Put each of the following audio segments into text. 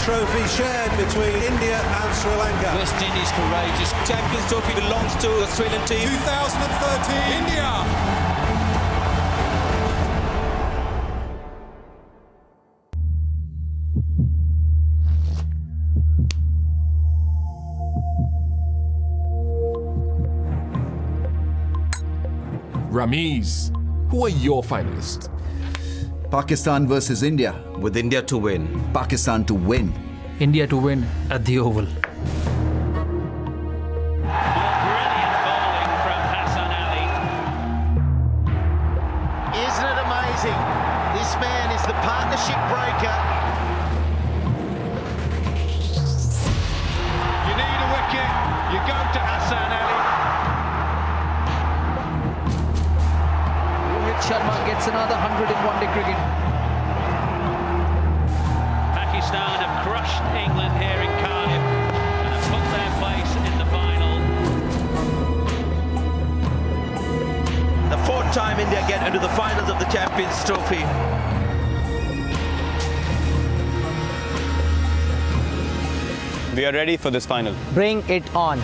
trophy shared between India and Sri Lanka. West Indies courageous. Champions Trophy belongs to the Sri Lankan team. 2013 India. Ramiz, who are your finalists? Pakistan versus India. With India to win. Pakistan to win. India to win at the Oval. Brilliant bowling from Hassan Ali. Isn't it amazing? This man is the partnership breaker. You need a wicket, you go to Hassan Ali. Sharma gets another 100 in one-day cricket. Pakistan have crushed England here in Cardiff and have put their place in the final. The fourth time India get into the finals of the Champions Trophy. We are ready for this final. Bring it on.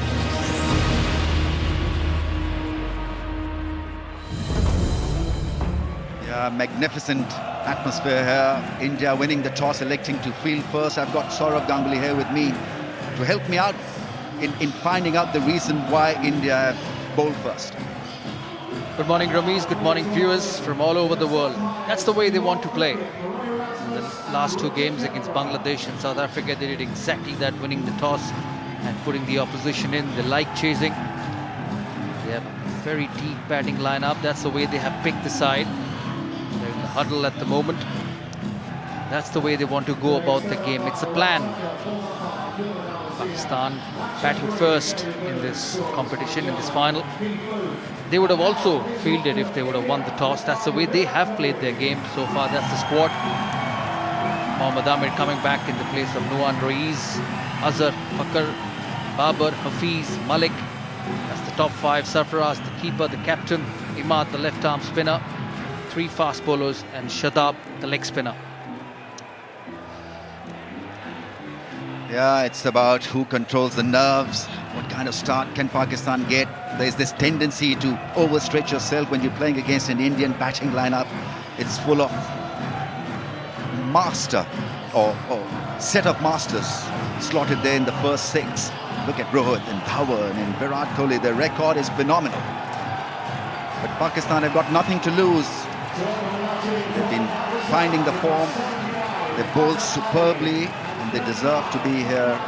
Magnificent atmosphere here. India winning the toss, electing to field first. I've got Saurav Ganguly here with me to help me out in finding out the reason why India bowled first. Good morning, Ramiz. Good morning, viewers from all over the world. That's the way they want to play. In the last two games against Bangladesh and South Africa, they did exactly that, winning the toss and putting the opposition in. They like chasing. They have a very deep batting lineup. That's the way they have picked the side. They're in the huddle at the moment. That's the way they want to go about the game. It's a plan. Pakistan batting first in this competition, in this final. They would have also fielded if they would have won the toss. That's the way they have played their game so far. That's the squad. Mohammad Amir coming back in the place of Nuwan Ruiz, Azhar, Fakhar, Babar, Hafiz, Malik. That's the top five. Sarfaraz, the keeper, the captain. Imad, the left-arm spinner. Three fast bowlers, and Shadab, the leg spinner. Yeah, it's about who controls the nerves. What kind of start can Pakistan get? There's this tendency to overstretch yourself when you're playing against an Indian batting lineup. It's full of master or set of masters slotted there in the first six. Look at Rohit and Dhawan and Virat Kohli. Their record is phenomenal. But Pakistan have got nothing to lose. They've been finding the form. They've bowled superbly, and they deserve to be here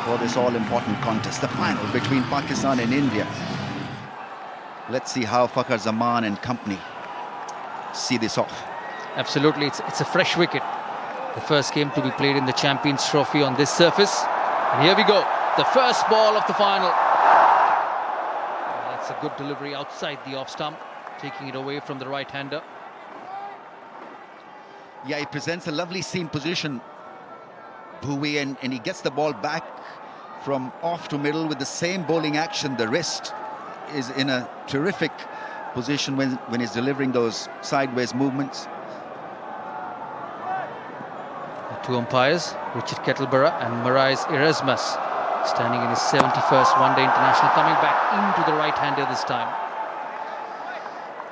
for this all-important contest, the final between Pakistan and India. Let's see how Fakhar Zaman and company see this off. Absolutely, it's a fresh wicket. The first game to be played in the Champions Trophy on this surface. And here we go, the first ball of the final. That's a good delivery outside the off stump, taking it away from the right-hander. Yeah, he presents a lovely seam position, Bhuvi, and he gets the ball back from off to middle with the same bowling action. The wrist is in a terrific position when he's delivering those sideways movements. The two umpires, Richard Kettleborough and Marais Erasmus, standing in his 71st one-day international, coming back into the right-hander this time.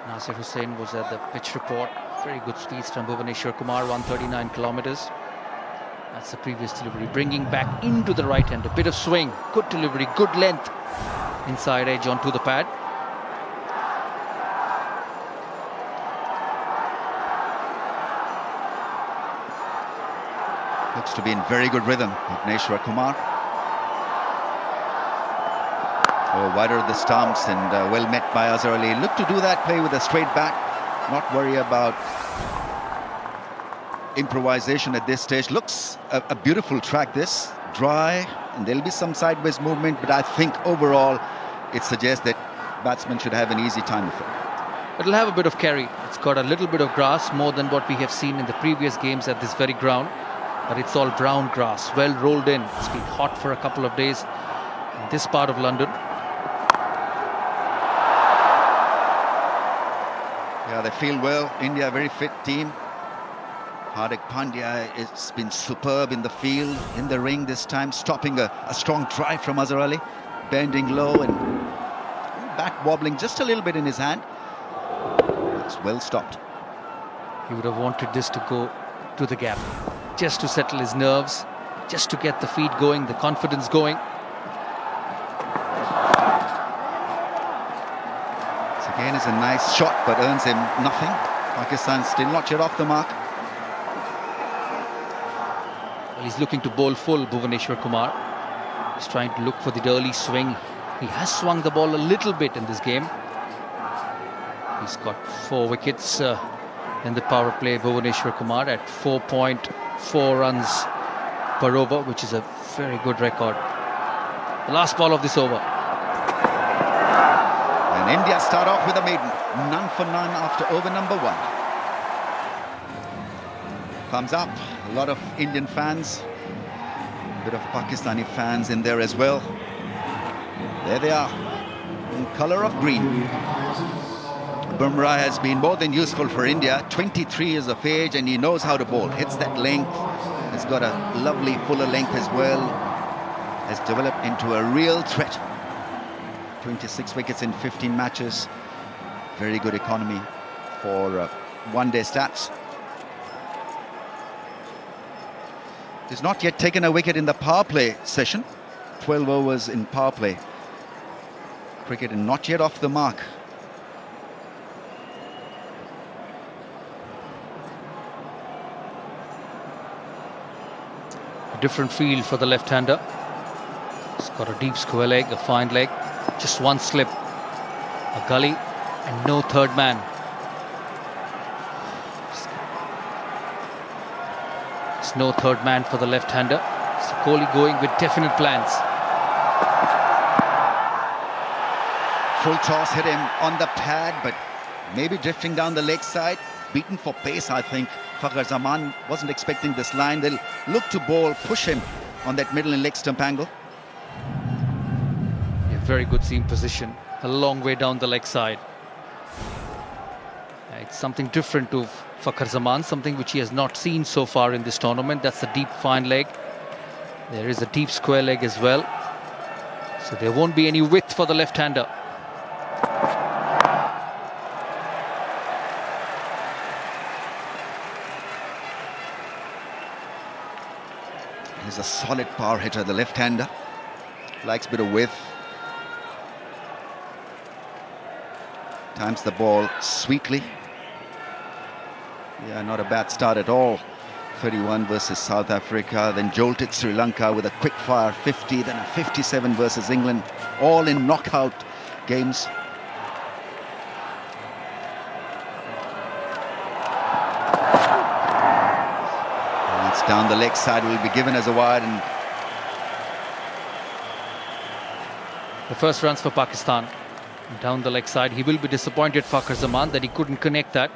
Nasir Hussain was at the pitch report. Very good speeds from Bhuvaneshwar Kumar, 139 kilometers. That's the previous delivery, bringing back into the right hand. A bit of swing, good delivery, good length. Inside edge onto the pad. Looks to be in very good rhythm, Bhuvaneshwar Kumar. Oh, wider of the stumps and well met by Azhar Ali. Look to do that play with a straight bat. Not worry about improvisation at this stage. Looks a beautiful track, this. Dry, and there'll be some sideways movement, but I think overall it suggests that batsmen should have an easy time with it. It'll have a bit of carry. It's got a little bit of grass, more than what we have seen in the previous games at this very ground. But it's all brown grass, well rolled in. It's been hot for a couple of days in this part of London. Yeah, they feel well. India, a very fit team. Hardik Pandya has been superb in the field, in the ring this time, stopping a strong drive from Azhar Ali, bending low and back wobbling just a little bit in his hand. It's well stopped. He would have wanted this to go to the gap, just to settle his nerves, just to get the feet going, the confidence going. This again is a nice shot, but earns him nothing. Pakistan still not yet off the mark. Well, he's looking to bowl full, Bhuvaneshwar Kumar. He's trying to look for the early swing. He has swung the ball a little bit in this game. He's got 4 wickets in the power play, Bhuvaneshwar Kumar, at 4.4 runs per over, which is a very good record. The last ball of this over. And India start off with a maiden. None for none after over number 1. Thumbs up. A lot of Indian fans. A bit of Pakistani fans in there as well. There they are, in colour of green. Bumrah has been more than useful for India. 23 years of age, and he knows how to bowl. Hits that length. Has got a lovely fuller length as well. Has developed into a real threat. 26 wickets in 15 matches. Very good economy for one-day stats. He's not yet taken a wicket in the power play session. 12 overs in power play cricket, and not yet off the mark. A different field for the left-hander. He's got a deep square leg, a fine leg, just one slip, a gully, and no third man. There's no third man for the left-hander. So Kohli going with definite plans. Full toss hit him on the pad, but maybe drifting down the leg side. Beaten for pace, I think. Fakhar Zaman wasn't expecting this line. They'll look to bowl, push him on that middle and leg stump angle. Yeah, very good seam position. A long way down the leg side. It's something different to Fakhar Zaman, something which he has not seen so far in this tournament. That's a deep fine leg. There is a deep square leg as well. So there won't be any width for the left-hander. He's a solid power hitter, the left-hander. Likes a bit of width. Times the ball sweetly. Yeah, not a bad start at all. 31 versus South Africa, then jolted Sri Lanka with a quick fire 50, then a 57 versus England, all in knockout games. And it's down the leg side, will be given as a wide. And the first runs for Pakistan. Down the leg side, he will be disappointed, Fakhar Zaman, that he couldn't connect that.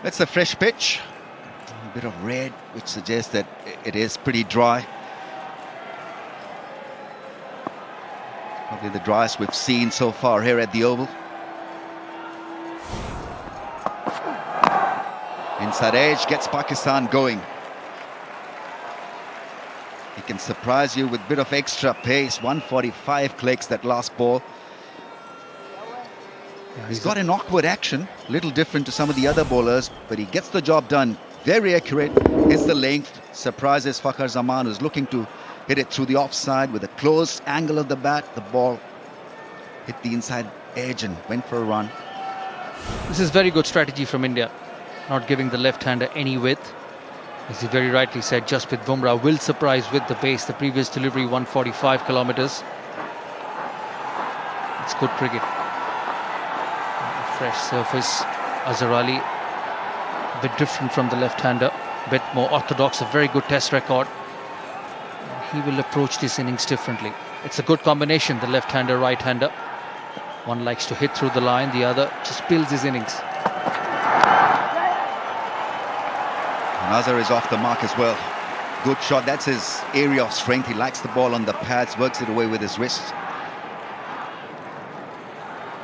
that's a fresh pitch. A bit of red, which suggests that it is pretty dry. Probably the driest we've seen so far here at the Oval. Inside edge gets Pakistan going. He can surprise you with a bit of extra pace. 145 clicks that last ball. Yeah, he's got an awkward action, little different to some of the other bowlers, but he gets the job done. Very accurate, hits the length, surprises Fakhar Zaman, who's looking to hit it through the offside with a close angle of the bat. The ball hit the inside edge and went for a run. This is very good strategy from India, not giving the left-hander any width. As he very rightly said, Jasprit Bumrah will surprise with the pace. The previous delivery, 145 kilometers. It's good cricket. Fresh surface. Azhar Ali, a bit different from the left-hander, a bit more orthodox, a very good test record. He will approach this innings differently. It's a good combination, the left-hander, right-hander. One likes to hit through the line, the other just builds his innings. Azhar is off the mark as well. Good shot, that's his area of strength. He likes the ball on the pads, works it away with his wrists.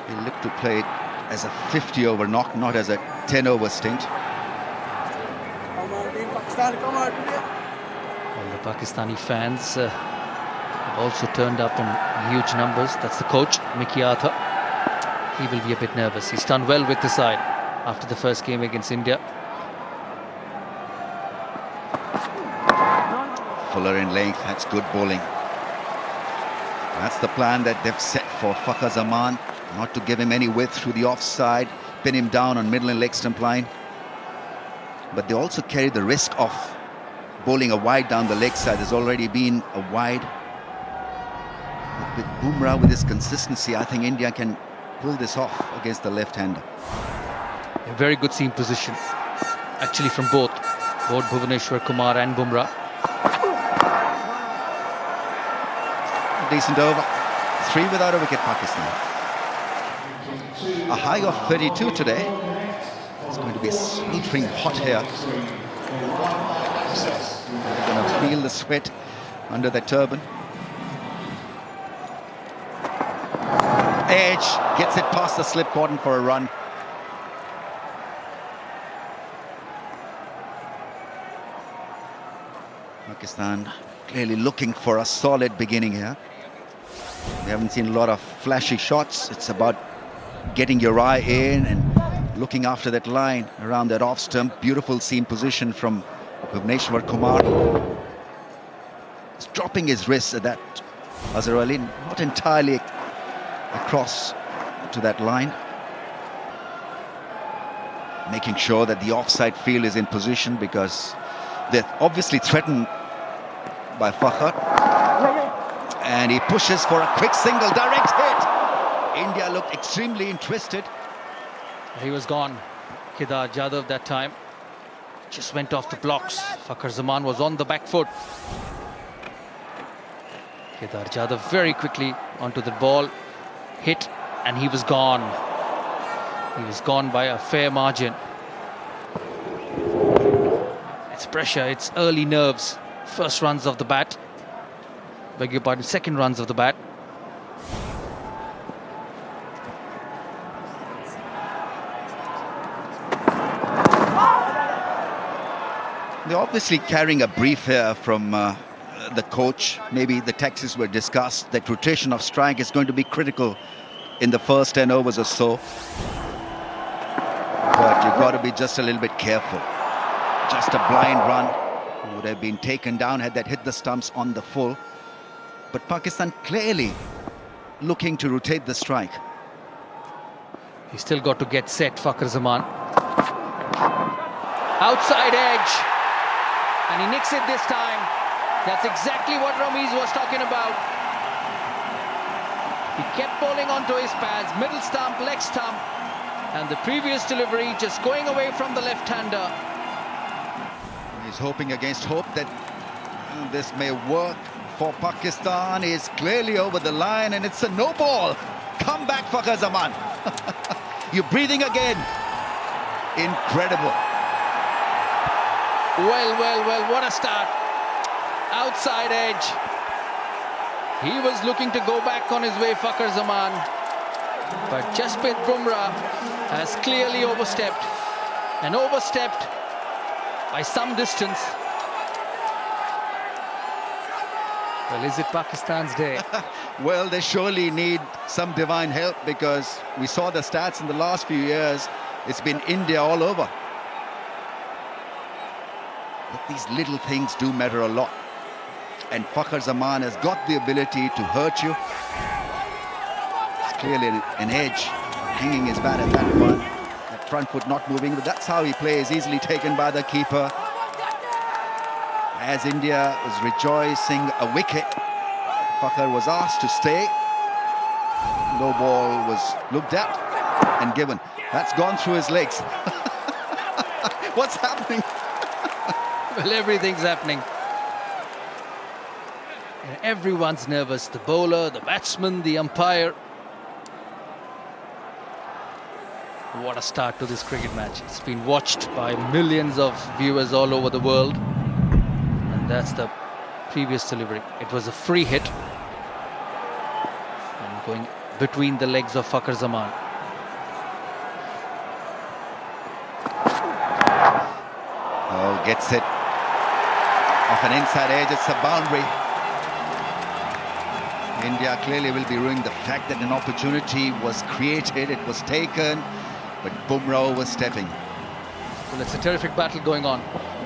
He'll look to play it as a 50-over knock, not as a 10-over stint. Well, the Pakistani fans have also turned up in huge numbers. That's the coach, Mickey Arthur. He will be a bit nervous. He's done well with the side after the first game against India. Fuller in length, that's good bowling. That's the plan that they've set for Fakhar Zaman, not to give him any width through the offside, pin him down on middle and leg stump line. But they also carry the risk of bowling a wide down the leg side. There's already been a wide. But with Bumrah, with his consistency, I think India can pull this off against the left-hander. A very good seam position, actually, from both Bhuvneshwar Kumar and Bumrah. Decent over. 3 without a wicket, Pakistan. A high of 32 today. It's going to be sweltering hot here. You're going to feel the sweat under the turban. Edge gets it past the slip cordon for a run. Pakistan clearly looking for a solid beginning here. We haven't seen a lot of flashy shots. It's about getting your eye in and looking after that line around that off stump. Beautiful seam position from Bhuvneshwar Kumar. He's dropping his wrists at that. Azhar Ali not entirely across to that line. Making sure that the offside field is in position because they're obviously threatened by Fakhar. And he pushes for a quick single, direct hit. India looked extremely interested. He was gone. Kedar Jadhav that time just went off the blocks. Fakhar Zaman was on the back foot. Kedar Jadhav very quickly onto the ball, hit, and he was gone. He was gone by a fair margin. It's pressure, it's early nerves. First runs of the bat. Beg your pardon, second runs of the bat. They're obviously carrying a brief here from the coach. Maybe the tactics were discussed. That rotation of strike is going to be critical in the first 10 overs or so. But you've got to be just a little bit careful. Just a blind run would have been taken down had that hit the stumps on the full. But Pakistan clearly looking to rotate the strike. He's still got to get set, Fakhar Zaman. Outside edge. And he nicks it this time. That's exactly what Ramiz was talking about. He kept bowling onto his pads, middle stump, leg stump. And the previous delivery just going away from the left-hander. He's hoping against hope that this may work for Pakistan. He's clearly over the line and it's a no ball. Come back, Fakhar Zaman. You're breathing again. Incredible. Well, what a start. Outside edge. He was looking to go back on his way, Fakhar Zaman. But Jasprit Bumrah has clearly overstepped. And overstepped by some distance. Well, is it Pakistan's day? Well, they surely need some divine help because we saw the stats in the last few years. It's been India all over. But these little things do matter a lot. And Fakhar Zaman has got the ability to hurt you. It's clearly an edge, hanging his bat at that one. That front foot not moving, but that's how he plays, easily taken by the keeper. As India was rejoicing a wicket, Fakhar was asked to stay. No ball was looked at and given. That's gone through his legs. What's happening? Well, everything's happening. And everyone's nervous. The bowler, the batsman, the umpire. What a start to this cricket match. It's been watched by millions of viewers all over the world. And that's the previous delivery. It was a free hit. And going between the legs of Fakhar Zaman. Kohli gets it off an inside edge. It's a boundary. India clearly will be ruining the fact that an opportunity was created, it was taken, but Bumrah was stepping. Well, it's a terrific battle going on.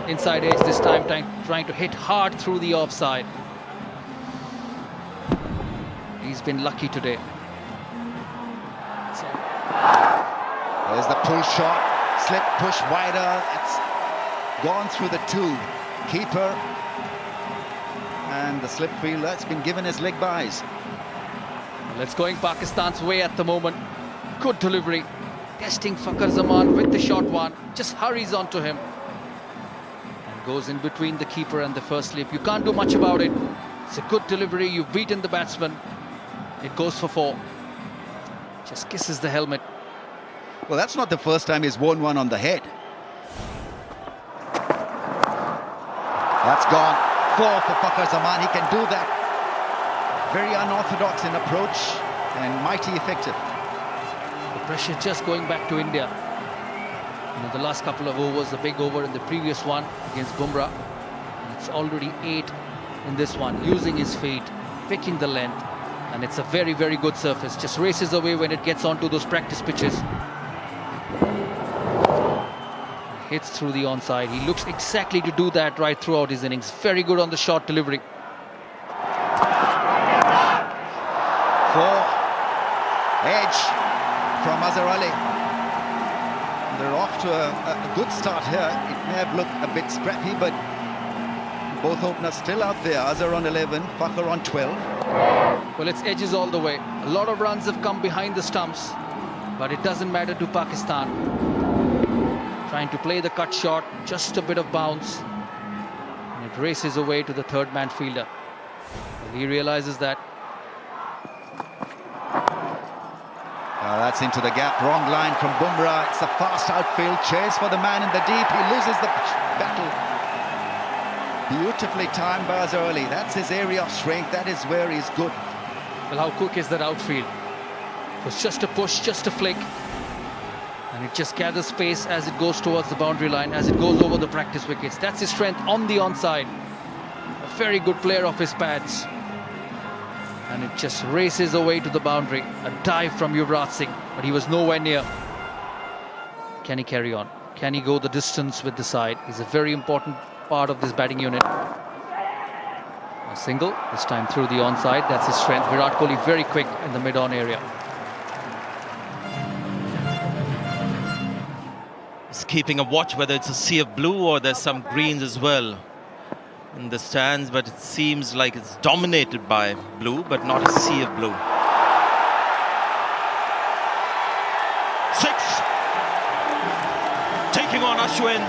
Inside edge this time, trying to hit hard through the offside. He's been lucky today. There's the pull shot, slip, push wider. It's gone through the two. Keeper and the slip fielder. It's been given his leg byes. Well, it's going Pakistan's way at the moment. Good delivery. Testing Fakhar Zaman with the short one. Just hurries onto him. And goes in between the keeper and the first slip. You can't do much about it. It's a good delivery. You've beaten the batsman. It goes for 4. Just kisses the helmet. Well, that's not the first time he's won one on the head. That's gone. 4 for Fakhar Zaman. He can do that. Very unorthodox in approach and mighty effective. The pressure just going back to India. The last couple of overs, the big over in the previous one against Bumrah. And it's already 8 in this one, using his feet, picking the length. And it's a very, very good surface. Just races away when it gets onto those practice pitches. Hits through the onside. He looks exactly to do that right throughout his innings. Very good on the short delivery. 4. Edge from Azhar Ali. They're off to a good start here. It may have looked a bit scrappy, but both openers still out there. Azhar on 11, Fakhar on 12. Well, it's edges all the way. A lot of runs have come behind the stumps, but it doesn't matter to Pakistan. Trying to play the cut shot, just a bit of bounce, and it races away to the third man fielder. Well, he realizes that. That's into the gap, wrong line from Bumrah. It's a fast outfield chase for the man in the deep. He loses the battle. Beautifully timed by Azhar Ali. That's his area of strength. That is where he's good. Well, how quick is that outfield? It was just a push, just a flick. And it just gathers space as it goes towards the boundary line, as it goes over the practice wickets. That's his strength on the onside. A very good player of his pads. And it just races away to the boundary. A dive from Yuvraj Singh, but he was nowhere near. Can he carry on? Can he go the distance with the side? He's a very important part of this batting unit. A single, this time through the onside. That's his strength. Virat Kohli very quick in the mid-on area. He's keeping a watch whether it's a sea of blue or there's some greens as well in the stands, but it seems like it's dominated by blue, but not a sea of blue. 6. Taking on Ashwin.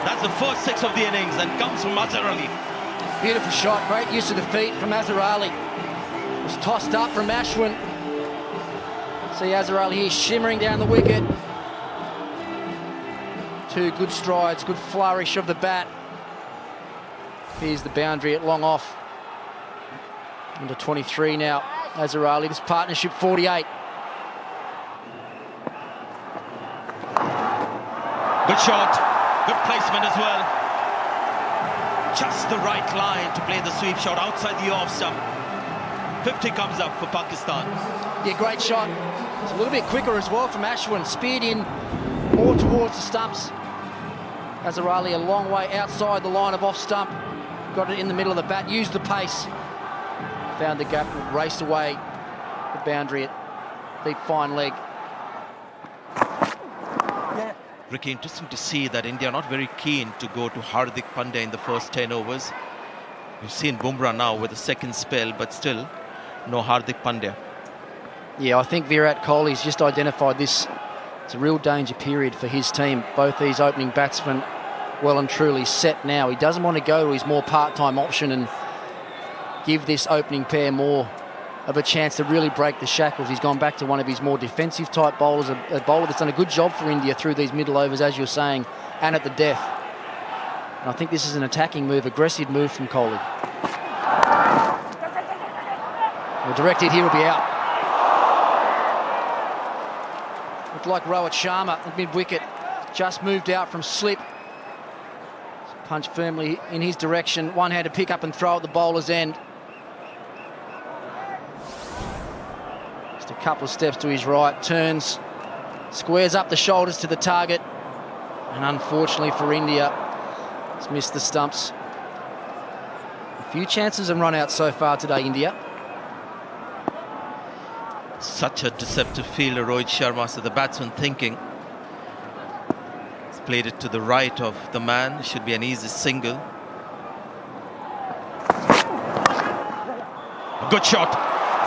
That's the first 6 of the innings and comes from Azhar Ali. Beautiful shot, great use of the feet from Azhar Ali. It was tossed up from Ashwin. See Azhar Ali here shimmering down the wicket. 2 good strides, good flourish of the bat. Here's the boundary at long off. Under 23 now, Azhar Ali. This partnership 48. Good shot, good placement as well. Just the right line to play the sweep shot outside the off stump. 50 comes up for Pakistan. Yeah, great shot. It's a little bit quicker as well from Ashwin. Speared in more towards the stumps. Azhar Ali a long way outside the line of off stump. Got it in the middle of the bat, used the pace. Found the gap, raced away the boundary at deep fine leg. Ricky, interesting to see that India are not very keen to go to Hardik Pandya in the first 10 overs. We've seen Bumrah now with a second spell, but still no Hardik Pandya. Yeah, I think Virat Kohli's just identified this. It's a real danger period for his team. Both these opening batsmen well and truly set now. He doesn't want to go to his more part-time option and give this opening pair more of a chance to really break the shackles. He's gone back to one of his more defensive type bowlers, a bowler that's done a good job for India through these middle overs, as you're saying, and at the death. And I think this is an attacking move, aggressive move from Kohli. The direct hit here will be out. Looked like Rohit Sharma at mid-wicket, just moved out from slip. Punch firmly in his direction. One hand to pick up and throw at the bowler's end. Just a couple of steps to his right, turns, squares up the shoulders to the target, and unfortunately for India, it's missed the stumps. A few chances and run out so far today, India. Such a deceptive fielder, Rohit Sharma, so the batsman thinking. He's played it to the right of the man. It should be an easy single. A good shot.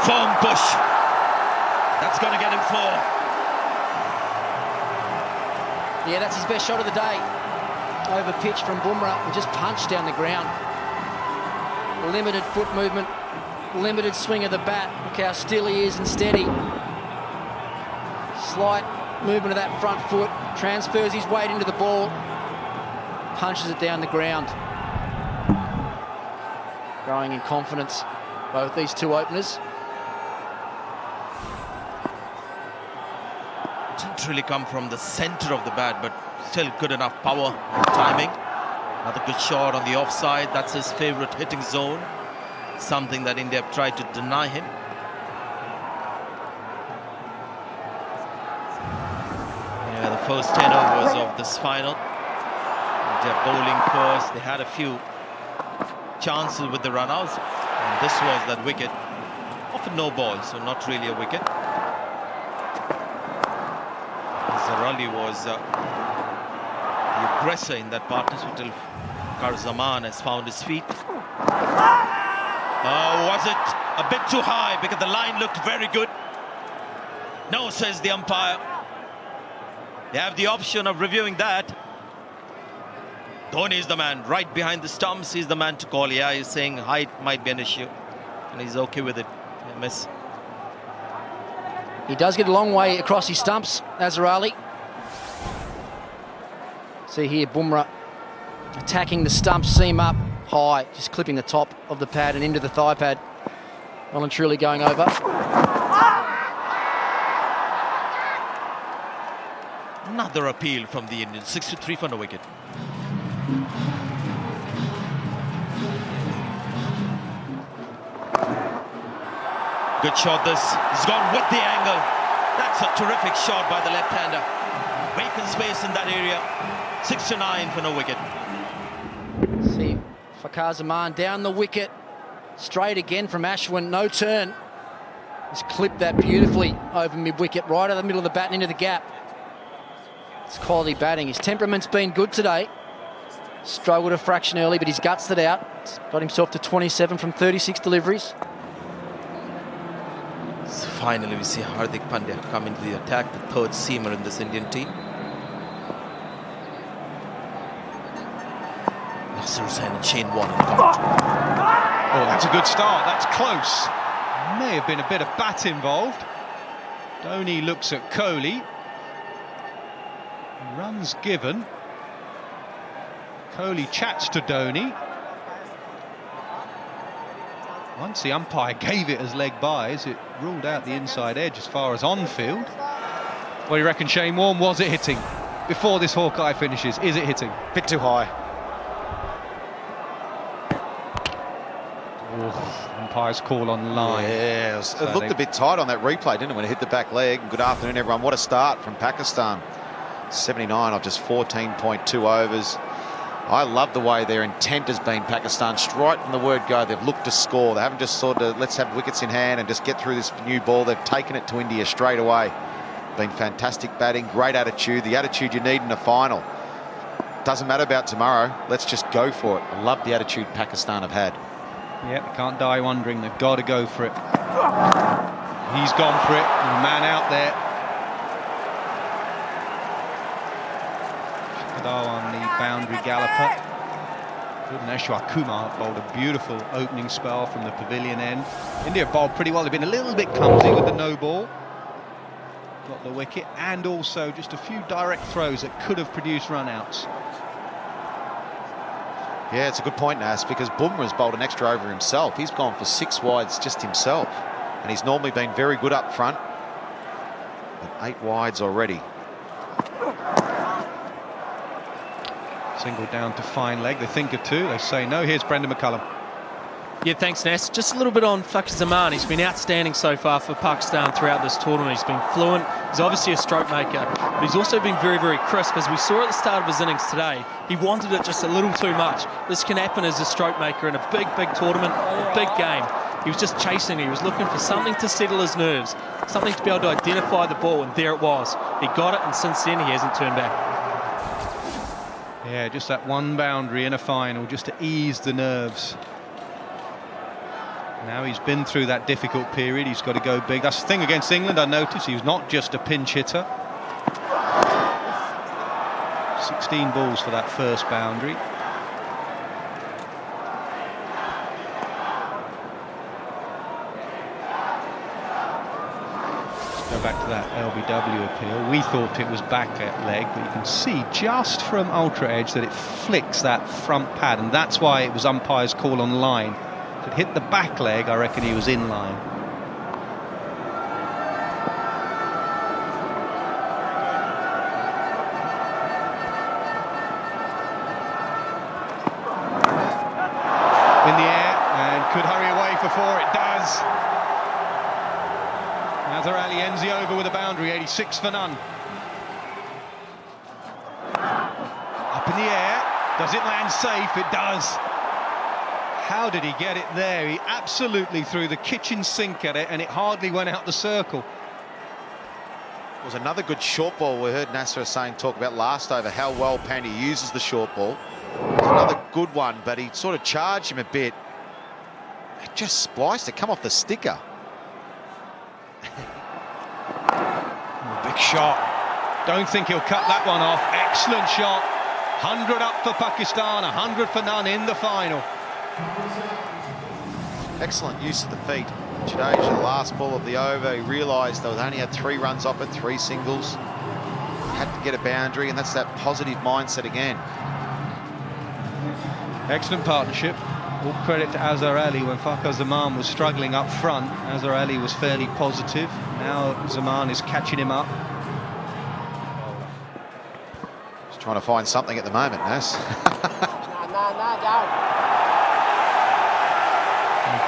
Firm push. That's going to get him 4. Yeah, that's his best shot of the day. Over pitch from Bumrah and just punched down the ground. Limited foot movement, limited swing of the bat. Look how still he is and steady. Slight movement of that front foot, transfers his weight into the ball, punches it down the ground. Growing in confidence, both these two openers. Didn't really come from the centre of the bat, but still good enough power and timing. Another good shot on the offside. That's his favourite hitting zone. Something that India have tried to deny him. Yeah, the first 10 overs of this final. India bowling first. They had a few chances with the run-outs. And this was that wicket. Often no ball, so not really a wicket. Zarali was the aggressor in that partnership till Fakhar Zaman has found his feet. Was it a bit too high? Because the line looked very good. No, says the umpire. They have the option of reviewing that. Dhoni is the man right behind the stumps. He's the man to call. Yeah, he's saying height might be an issue, and he's okay with it. Miss. He does get a long way across his stumps, Azarali. See here, Bumrah attacking the stumps, seam up high, just clipping the top of the pad and into the thigh pad. Well and truly going over. Another appeal from the Indians. 63 for no wicket. Good shot this. He's gone with the angle. That's a terrific shot by the left-hander. Vacant space in that area. 6-9 for no wicket. See Fakhar Zaman down the wicket. Straight again from Ashwin. No turn. He's clipped that beautifully over mid-wicket, right at the middle of the bat and into the gap. It's quality batting. His temperament's been good today. Struggled a fraction early, but he's gutsed it out. He's got himself to 27 from 36 deliveries. So finally, we see Hardik Pandya come into the attack, the third seamer in this Indian team. Nasir Hussain and Shane Warne. Oh, that's a good start. That's close. May have been a bit of bat involved. Dhoni looks at Kohli. Runs given. Kohli chats to Dhoni. Once the umpire gave it as leg byes, it ruled out the inside edge as far as on field. What do you reckon, Shane Warne? Was it hitting? Before this Hawkeye finishes, is it hitting? Bit too high. Umpire's call on line. Yeah, it looked a bit tight on that replay, didn't it, when it hit the back leg? Good afternoon, everyone. What a start from Pakistan. 79 off just 14.2 overs. I love the way their intent has been, Pakistan. Straight from the word go, they've looked to score. They haven't just sort of, let's have wickets in hand and just get through this new ball. They've taken it to India straight away. Been fantastic batting, great attitude, the attitude you need in a final. Doesn't matter about tomorrow, let's just go for it. I love the attitude Pakistan have had. Yeah, they can't die wondering, they've got to go for it. He's gone for it, the man out there. On the boundary galloper. Bhuvaneshwar Kumar bowled a beautiful opening spell from the pavilion end. India bowled pretty well. They've been a little bit clumsy with the no ball. Got the wicket and also just a few direct throws that could have produced run-outs. Yeah, it's a good point, Nas, because Bumrah's bowled an extra over himself. He's gone for 6 wides just himself. And he's normally been very good up front. But 8 wides already. So Single down to fine leg. They think of two. They say no. Here's Brendan McCullum. Yeah, thanks, Nas. Just a little bit on Fakhar Zaman. He's been outstanding so far for Pakistan throughout this tournament. He's been fluent. He's obviously a stroke maker, but he's also been very, very crisp. As we saw at the start of his innings today, he wanted it just a little too much. This can happen as a stroke maker in a big, big tournament, a big game. He was just chasing. He was looking for something to settle his nerves, something to be able to identify the ball, and there it was. He got it, and since then he hasn't turned back. Yeah, just that one boundary in a final, just to ease the nerves. Now he's been through that difficult period, he's got to go big. That's the thing against England, I noticed he was not just a pinch hitter. 16 balls for that first boundary. Let's go back to that LBW appeal. We thought it was back at leg, but you can see just from ultra edge that it flicks that front pad, and that's why it was umpire's call on line. If it hit the back leg, I reckon he was in line. In the air, and could hurry away for four. It does. Azhar Ali ends the over with a boundary, 86 for none. Up in the air, does it land safe? It does. How did he get it there? He absolutely threw the kitchen sink at it, and it hardly went out the circle. It was another good short ball. We heard Nasser talk about last over how well Pandya uses the short ball. It was another good one, but he sort of charged him a bit. It just spliced it, come off the sticker. Big shot. Don't think he'll cut that one off. Excellent shot. 100 up for Pakistan, 100 for none in the final. Excellent use of the feet. Jadeja, the last ball of the over, he realised they only had 3 runs off it, 3 singles. Had to get a boundary, and that's that positive mindset again. Excellent partnership. All credit to Azhar Ali. When Fakhar Zaman was struggling up front, Azhar Ali was fairly positive. Now Zaman is catching him up. Just trying to find something at the moment, Nas.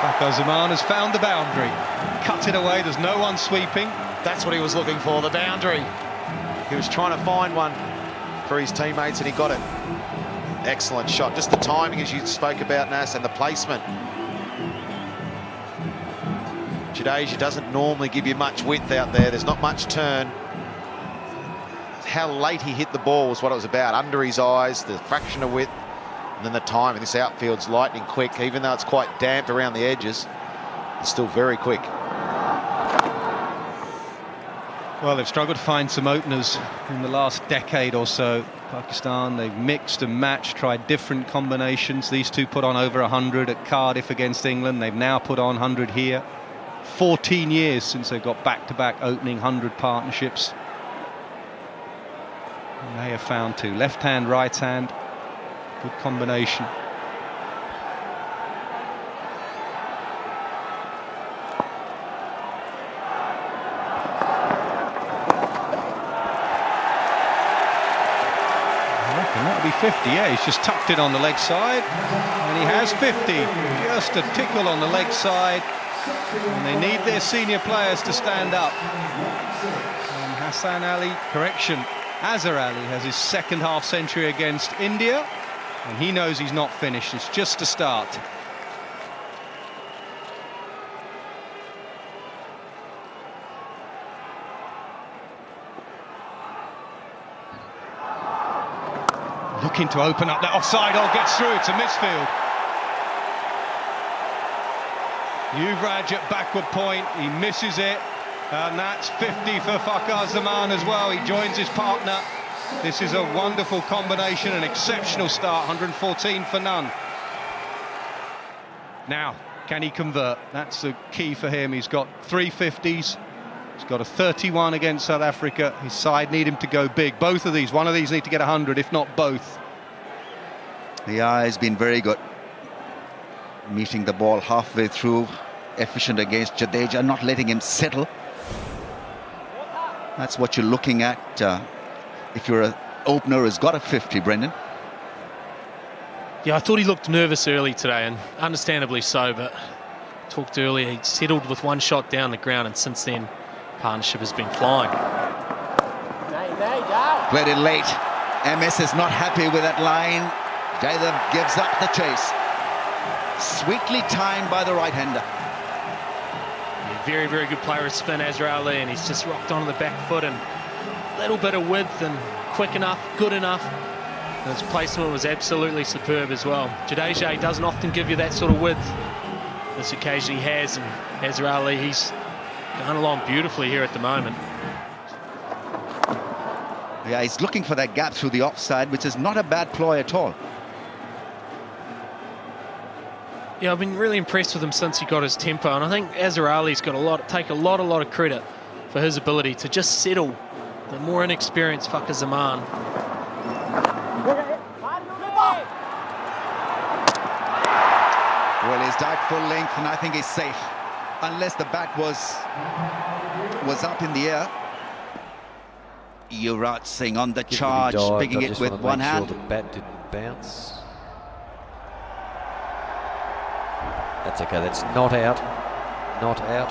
Fakhar Zaman has found the boundary. Cut it away, there's no one sweeping. That's what he was looking for, the boundary. He was trying to find one for his teammates, and he got it. Excellent shot. Just the timing, as you spoke about, Nas, and the placement. Jadeja doesn't normally give you much width out there. There's not much turn. How late he hit the ball was what it was about. Under his eyes, the fraction of width. And then the timing. This outfield's lightning quick, even though it's quite damp around the edges. It's still very quick. Well, they've struggled to find some openers in the last decade or so. Pakistan, they've mixed and matched, tried different combinations. These two put on over 100 at Cardiff against England. They've now put on 100 here. 14 years since they've got back-to-back opening 100 partnerships. And they have found two. Left hand, right hand. Good combination. I reckon that'll be 50. Yeah, he's just tucked it on the leg side, and he has 50. Just a tickle on the leg side, and they need their senior players to stand up. And Hassan Ali, correction, Azhar Ali has his second half century against India. And he knows he's not finished, it's just a start. Looking to open up that offside, gets through, it's a misfield. Yuvraj at backward point, he misses it. And that's 50 for Fakhar Zaman as well, he joins his partner. This is a wonderful combination, an exceptional start, 114 for none. Now, can he convert? That's the key for him. He's got 3 50s. He's got a 31 against South Africa. His side need him to go big. Both of these, one of these need to get 100, if not both. Yeah, he's been very good. Meeting the ball halfway through, efficient against Jadeja, not letting him settle. That's what you're looking at. If you're an opener who's got a 50, Brendan. Yeah, I thought he looked nervous early today, and understandably so, but talked earlier, he settled with one shot down the ground, and since then, partnership has been flying. Played it late. MS is not happy with that line. Jaydev gives up the chase. Sweetly timed by the right-hander. Yeah, very, very good player of spin, Azhar Ali, and he's just rocked onto the back foot, and a little bit of width, and quick enough, good enough. And his placement was absolutely superb as well. Jadeja doesn't often give you that sort of width. This occasion he has, and Azhar Ali, he's going along beautifully here at the moment. Yeah, he's looking for that gap through the offside, which is not a bad ploy at all. Yeah, I've been really impressed with him since he got his tempo, and I think Azhar Ali's got a lot of credit for his ability to just settle the more inexperienced Fakhar Zaman. Well, he's died full length, and I think he's safe, unless the bat was up in the air. Yuvraj Singh on the charge, picking it with one hand. Sure the bat didn't bounce. That's okay, that's not out. Not out.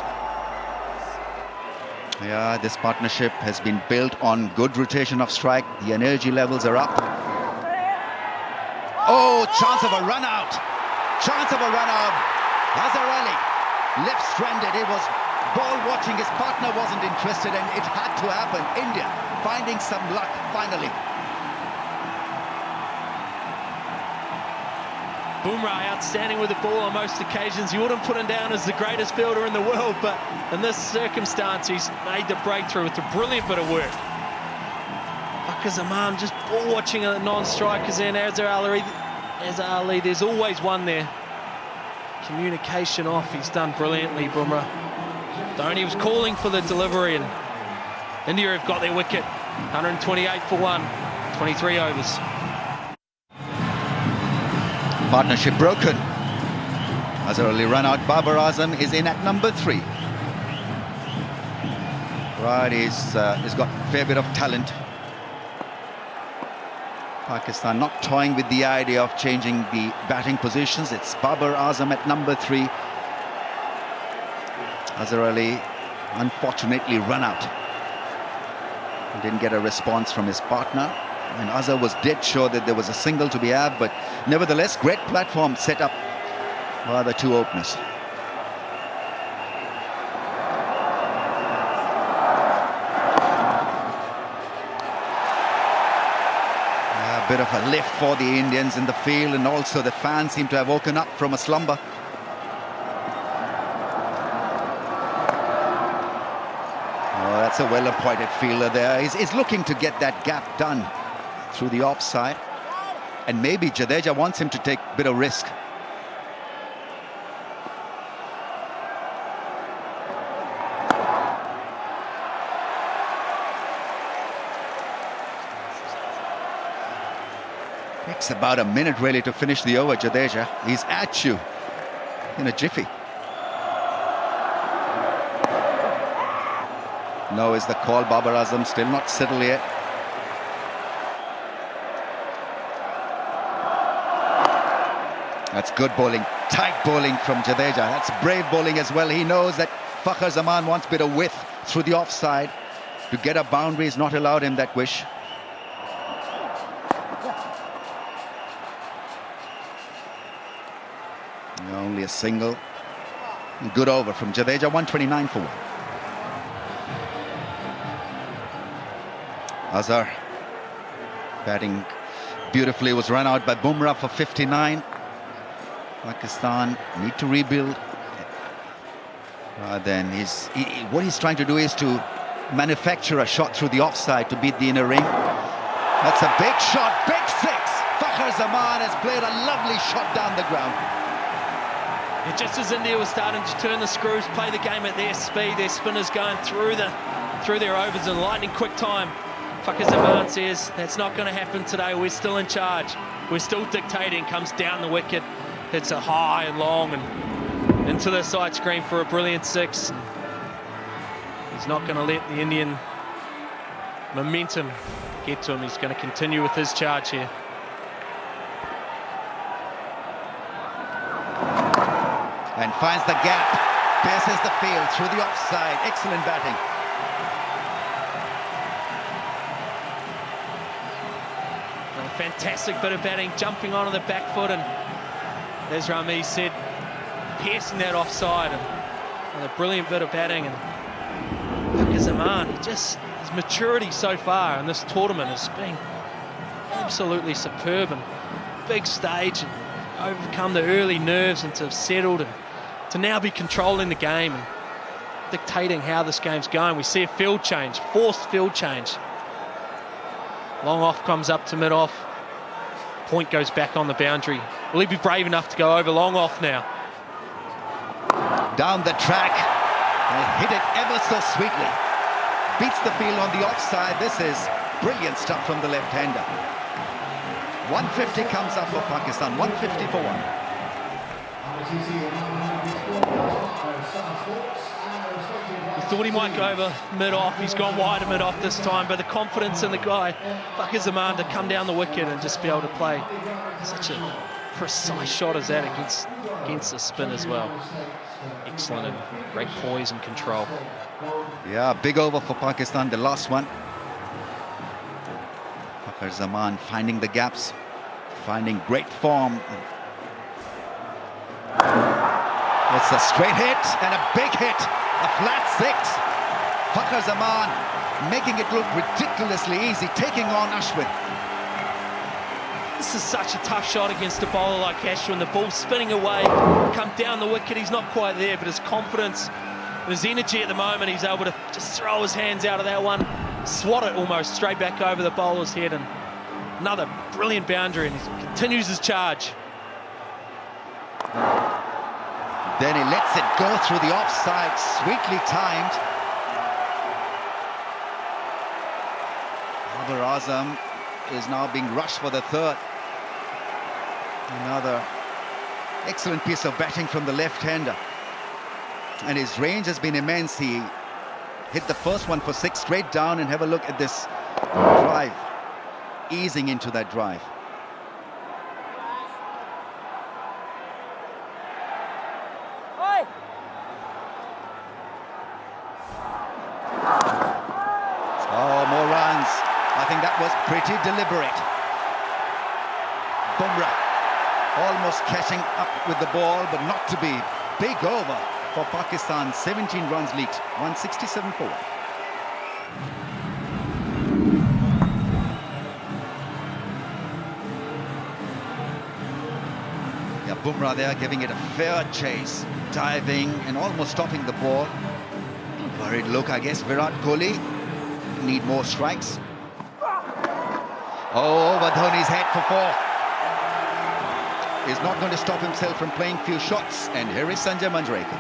Yeah, this partnership has been built on good rotation of strike. The energy levels are up. Oh, chance of a run out. Chance of a run out. Azhar Ali left stranded. He was ball watching. His partner wasn't interested, and it had to happen. India finding some luck finally. Bumrah outstanding with the ball on most occasions. You wouldn't put him down as the greatest fielder in the world, but in this circumstance, he's made the breakthrough with a brilliant bit of work. Fakhar Zaman just ball watching a non-strikers in. Azhar Ali, there's always one there. Communication off, he's done brilliantly, Bumrah. Dhoni was calling for the delivery, and India have got their wicket. 128 for one, 23 overs. Partnership broken. Azhar Ali run out. Babar Azam is in at number 3. Right, he's got a fair bit of talent. Pakistan not toying with the idea of changing the batting positions. It's Babar Azam at number 3. Azhar Ali unfortunately run out. He didn't get a response from his partner, and Azhar was dead sure that there was a single to be had, but nevertheless, great platform set up by the two openers. A bit of a lift for the Indians in the field, and also the fans seem to have woken up from a slumber. That's a well-appointed fielder there. He's looking to get that gap done through the offside. And maybe Jadeja wants him to take a bit of risk. Takes about a minute really to finish the over, Jadeja. He's at you in a jiffy. No is the call. Babar Azam still not settled yet. That's good bowling, tight bowling from Jadeja. That's brave bowling as well. He knows that Fakhar Zaman wants a bit of width through the offside. To get a boundary is not allowed him that wish. Only a single. Good over from Jadeja, 129 for 1. Azhar batting beautifully, was run out by Bumrah for 59. Pakistan need to rebuild. Then what he's trying to do is to manufacture a shot through the offside to beat the inner ring. That's a big shot, big six. Fakhar Zaman has played a lovely shot down the ground. Yeah, just as India was starting to turn the screws, play the game at their speed, their spinners going through their overs in lightning quick time. Fakhar Zaman says, that's not going to happen today. We're still in charge. We're still dictating. Comes down the wicket, hits a high and long and into the side screen for a brilliant 6. He's not going to let the Indian momentum get to him. He's going to continue with his charge here. and finds the gap, pierces the field through the offside. Excellent batting. A fantastic bit of batting, jumping onto the back foot, and as Rami said, piercing that offside, and a brilliant bit of batting. And Fakhar Zaman, his maturity so far in this tournament has been absolutely superb, and big stage, and overcome the early nerves and to have settled and to now be controlling the game and dictating how this game's going. We see a field change, forced field change. Long off comes up to mid-off. Point goes back on the boundary. Will he be brave enough to go over long off now? Down the track, they hit it ever so sweetly. Beats the field on the offside. This is brilliant stuff from the left-hander. 150 comes up for Pakistan, 150 for 1. He thought he might go over mid-off. He's gone wide of mid-off this time, but the confidence in the guy, Fakhar Zaman, to come down the wicket and just be able to play such a precise shot as that against the spin as well. Excellent and great poise and control. Yeah, big over for Pakistan, the last one. Fakhar Zaman finding the gaps, finding great form. It's a straight hit and a big hit, a flat six. Fakhar Zaman making it look ridiculously easy, taking on Ashwin. This is such a tough shot against a bowler like Ashwin. The ball spinning away, come down the wicket, he's not quite there, but his confidence and his energy at the moment, he's able to just throw his hands out of that one, swat it almost straight back over the bowler's head, and another brilliant boundary, and he continues his charge. Then he lets it go through the offside, sweetly timed. Fakhar Zaman is now being rushed for the third. Another excellent piece of batting from the left-hander. And his range has been immense. He hit the first one for 6 straight down, and have a look at this drive, easing into that drive. Oh, more runs. I think that was pretty deliberate. Bumrah almost catching up with the ball, but not to be. Big over for Pakistan, 17 runs lead, 167 for 1. Yeah, Bumrah there giving it a fair chase, diving and almost stopping the ball. Worried look, I guess. Virat Kohli need more strikes. Oh, over Dhoni's head for 4. He's not going to stop himself from playing few shots. And here is Sanjay Manjrekar.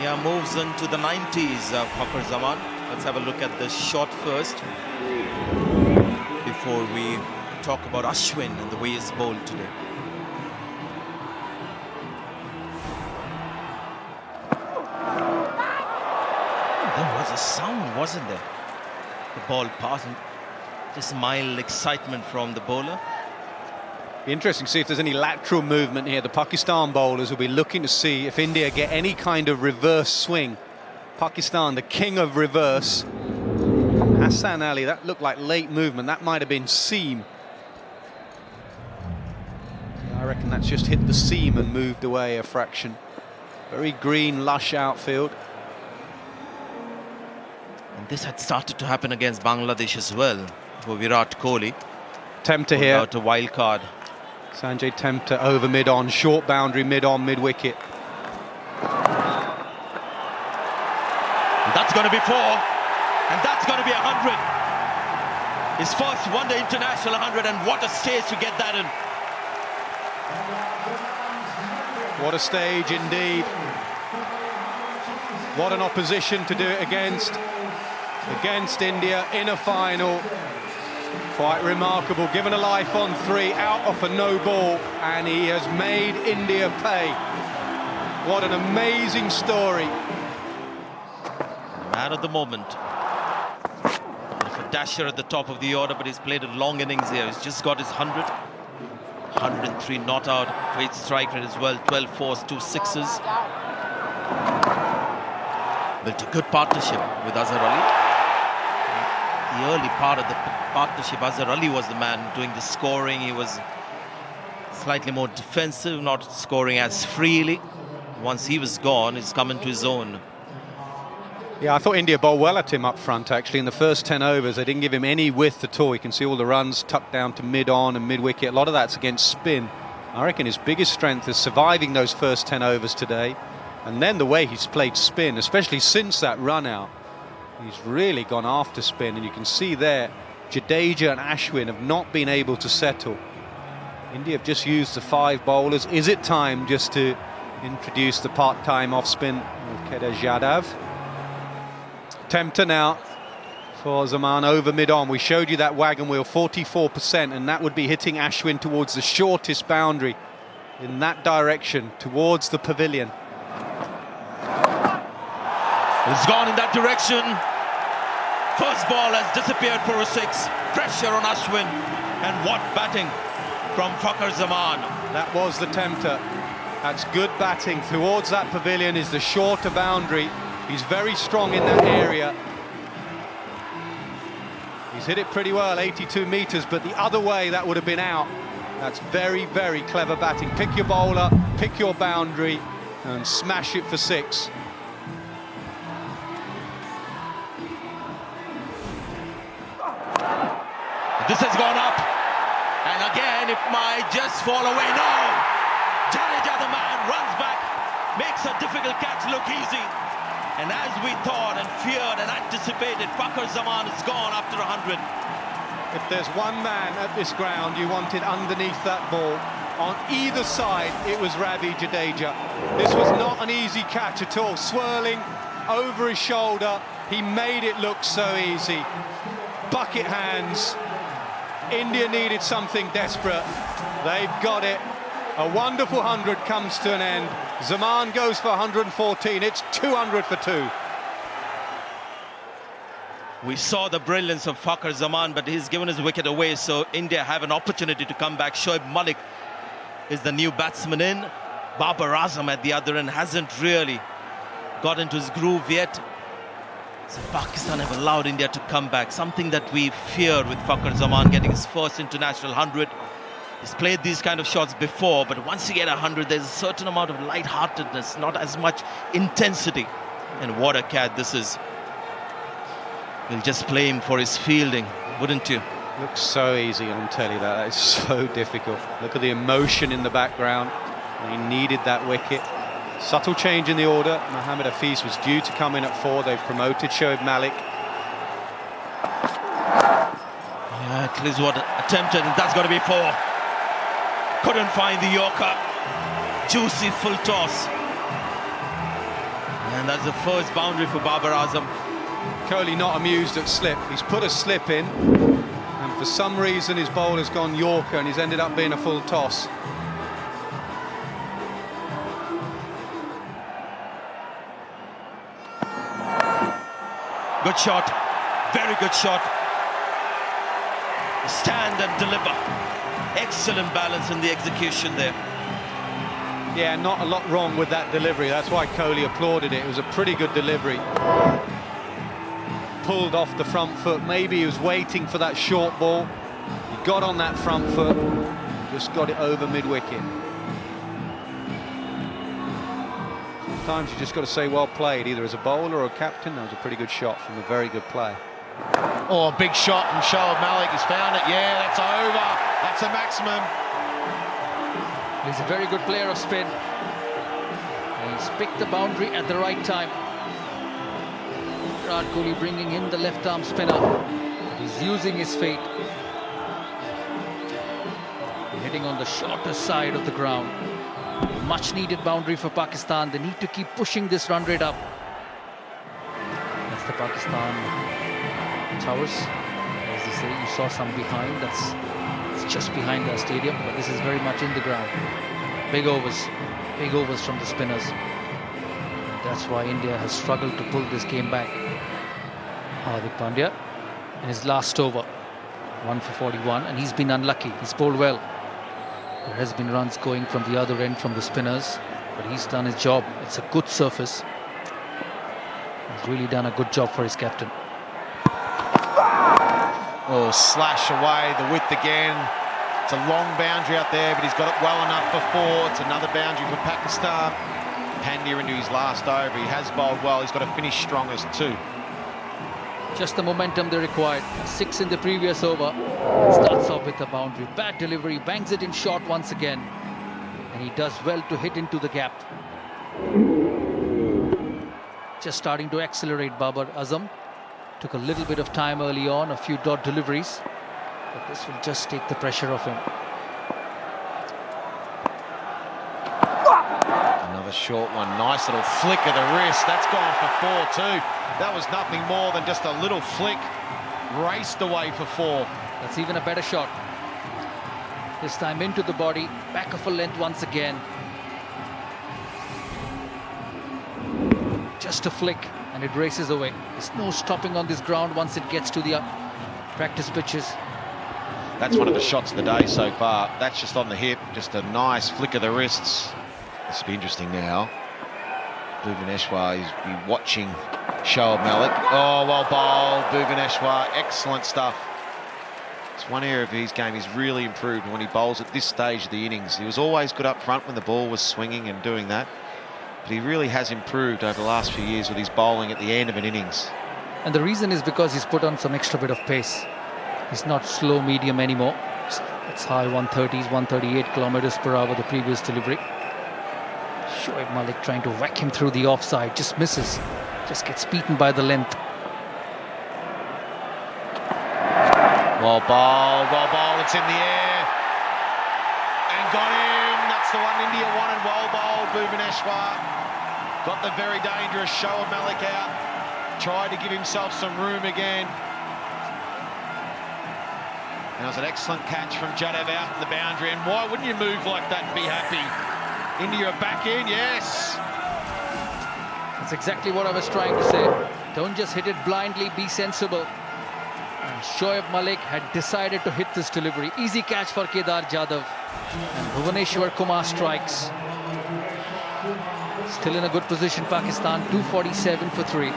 Yeah, moves into the 90s, Fakhar Zaman. Let's have a look at the shot first before we talk about Ashwin and the way he's bowled today. There was a sound, wasn't there? The ball passing. Just mild excitement from the bowler. Be interesting to see if there's any lateral movement here. The Pakistan bowlers will be looking to see if India get any kind of reverse swing. Pakistan, the king of reverse. Hassan Ali, that looked like late movement. That might have been seam. I reckon that's just hit the seam and moved away a fraction. Very green, lush outfield. And this had started to happen against Bangladesh as well for Virat Kohli. Tempter here. Out a wild card. Sanjay Tempter over mid-on, short boundary, mid-on, mid-wicket. That's going to be 4, and that's going to be 100. His first one-day international 100, and what a stage to get that in. What a stage indeed. What an opposition to do it against India in a final. Quite remarkable, given a life on 3, out off a no ball, and he has made India pay. What an amazing story. Man of the moment. It's a dasher at the top of the order, but he's played a long innings here. He's just got his 100. 103 not out, great strike rate as well, 12 fours, 2 sixes. Built a good partnership with Azhar Ali. The early part of the partnership, Azhar Ali was the man doing the scoring. He was slightly more defensive, not scoring as freely. Once he was gone, he's come into his own. Yeah, I thought India bowled well at him up front, actually. In the first 10 overs, they didn't give him any width at all. You can see all the runs tucked down to mid-on and mid-wicket. A lot of that's against spin. I reckon his biggest strength is surviving those first 10 overs today. And then the way he's played spin, especially since that run-out. He's really gone after spin, and you can see there, Jadeja and Ashwin have not been able to settle. India have just used the 5 bowlers. Is it time just to introduce the part-time off-spin of Kedar Jadhav? Tempter now for Zaman over mid-on. We showed you that wagon wheel, 44%, and that would be hitting Ashwin towards the shortest boundary in that direction, towards the pavilion. It's gone in that direction. First ball has disappeared for a 6. Pressure on Ashwin. And what batting from Fakhar Zaman. That was the tempter. That's good batting. Towards that pavilion is the shorter boundary. He's very strong in that area. He's hit it pretty well, 82 metres, but the other way that would have been out. That's very, very clever batting. Pick your bowler, pick your boundary, and smash it for 6. This has gone up, and again it might just fall away. No! Jadeja, the man, runs back, makes a difficult catch look easy. And as we thought and feared and anticipated, Fakhar Zaman is gone after 100. If there's one man at this ground you wanted underneath that ball, on either side, it was Ravi Jadeja. This was not an easy catch at all. Swirling over his shoulder, he made it look so easy. Bucket hands. India needed something desperate. They've got it. A wonderful 100 comes to an end. Zaman goes for 114. It's 200 for 2. We saw the brilliance of Fakhar Zaman, but he's given his wicket away, so India have an opportunity to come back. Shoaib Malik is the new batsman in. Babar Azam at the other end hasn't really got into his groove yet. So Pakistan have allowed India to come back, something that we feared with Fakhar Zaman getting his first international 100. He's played these kind of shots before, but once you get 100, there's a certain amount of lightheartedness, not as much intensity. And what a cat this is. We'll just play him for his fielding, wouldn't you? Looks so easy, I'll tell you that. It's so difficult. Look at the emotion in the background. He needed that wicket. Subtle change in the order. Mohammad Hafiz was due to come in at 4. They've promoted Shoaib Malik. Yeah, Cliswood attempted, and that's got to be 4. Couldn't find the Yorker. Juicy full toss. And that's the first boundary for Babar Azam. Kohli not amused at slip. He's put a slip in, and for some reason his bowler's gone Yorker, and he's ended up being a full toss. Good shot, very good shot. Stand and deliver. Excellent balance in the execution there. Yeah, not a lot wrong with that delivery. That's why Kohli applauded it. It was a pretty good delivery. Pulled off the front foot. Maybe he was waiting for that short ball. He got on that front foot, just got it over mid-wicket. Sometimes you just got to say well played, either as a bowler or a captain. That was a pretty good shot from a very good player. Oh, a big shot from Shoaib Malik. He's found it. Yeah, that's over. That's a maximum. He's a very good player of spin. And he's picked the boundary at the right time. Virat Kohli bringing in the left-arm spinner. He's using his feet. Hitting on the shorter side of the ground. Much needed boundary for Pakistan. They need to keep pushing this run rate up. That's the Pakistan towers. As they say, you saw some behind. It's just behind the stadium, but this is very much in the ground. Big overs from the spinners. And that's why India has struggled to pull this game back. Hardik Pandya in his last over, 1 for 41, and he's been unlucky. He's bowled well. There has been runs going from the other end from the spinners, but he's done his job. It's a good surface. He's really done a good job for his captain. Oh, slash away, the width again. It's a long boundary out there, but he's got it well enough for 4. It's another boundary for Pakistan. Pandya into his last over. He has bowled well. He's got to finish strong as 2. Just the momentum they required. 6 in the previous over. Starts off with a boundary. Bad delivery. Bangs it in short once again. And he does well to hit into the gap. Just starting to accelerate Fakhar Zaman. Took a little bit of time early on. A few dot deliveries. But this will just take the pressure off him. Another short one. Nice little flick of the wrist. That's gone for 4 too. That was nothing more than just a little flick. Raced away for 4. That's even a better shot. This time into the body. Back of a length once again. Just a flick and it races away. There's no stopping on this ground once it gets to the practice pitches. That's one of the shots of the day so far. That's just on the hip. Just a nice flick of the wrists. This will be interesting now. Bhuvaneshwar, he's been watching Shoaib Malik. Oh, well bowled, Bhuvaneshwar. Excellent stuff. It's one area of his game he's really improved when he bowls at this stage of the innings. He was always good up front when the ball was swinging and doing that. But he really has improved over the last few years with his bowling at the end of an innings. And the reason is because he's put on some extra bit of pace. He's not slow medium anymore. It's high 130s, 138 kilometers per hour, the previous delivery. Shoaib Malik trying to whack him through the offside, just misses, just gets beaten by the length. Well bowled, it's in the air. And got him, that's the one India wanted. Well bowled, Bhuvaneshwar. Got the very dangerous Shoaib Malik out. Tried to give himself some room again. And it was an excellent catch from Jadhav out in the boundary. And why wouldn't you move like that and be happy? India are back in, yes. That's exactly what I was trying to say. Don't just hit it blindly, be sensible. And Shoaib Malik had decided to hit this delivery. Easy catch for Kedar Jadhav. And Bhuvaneshwar Kumar strikes. Still in a good position, Pakistan, 247 for 3.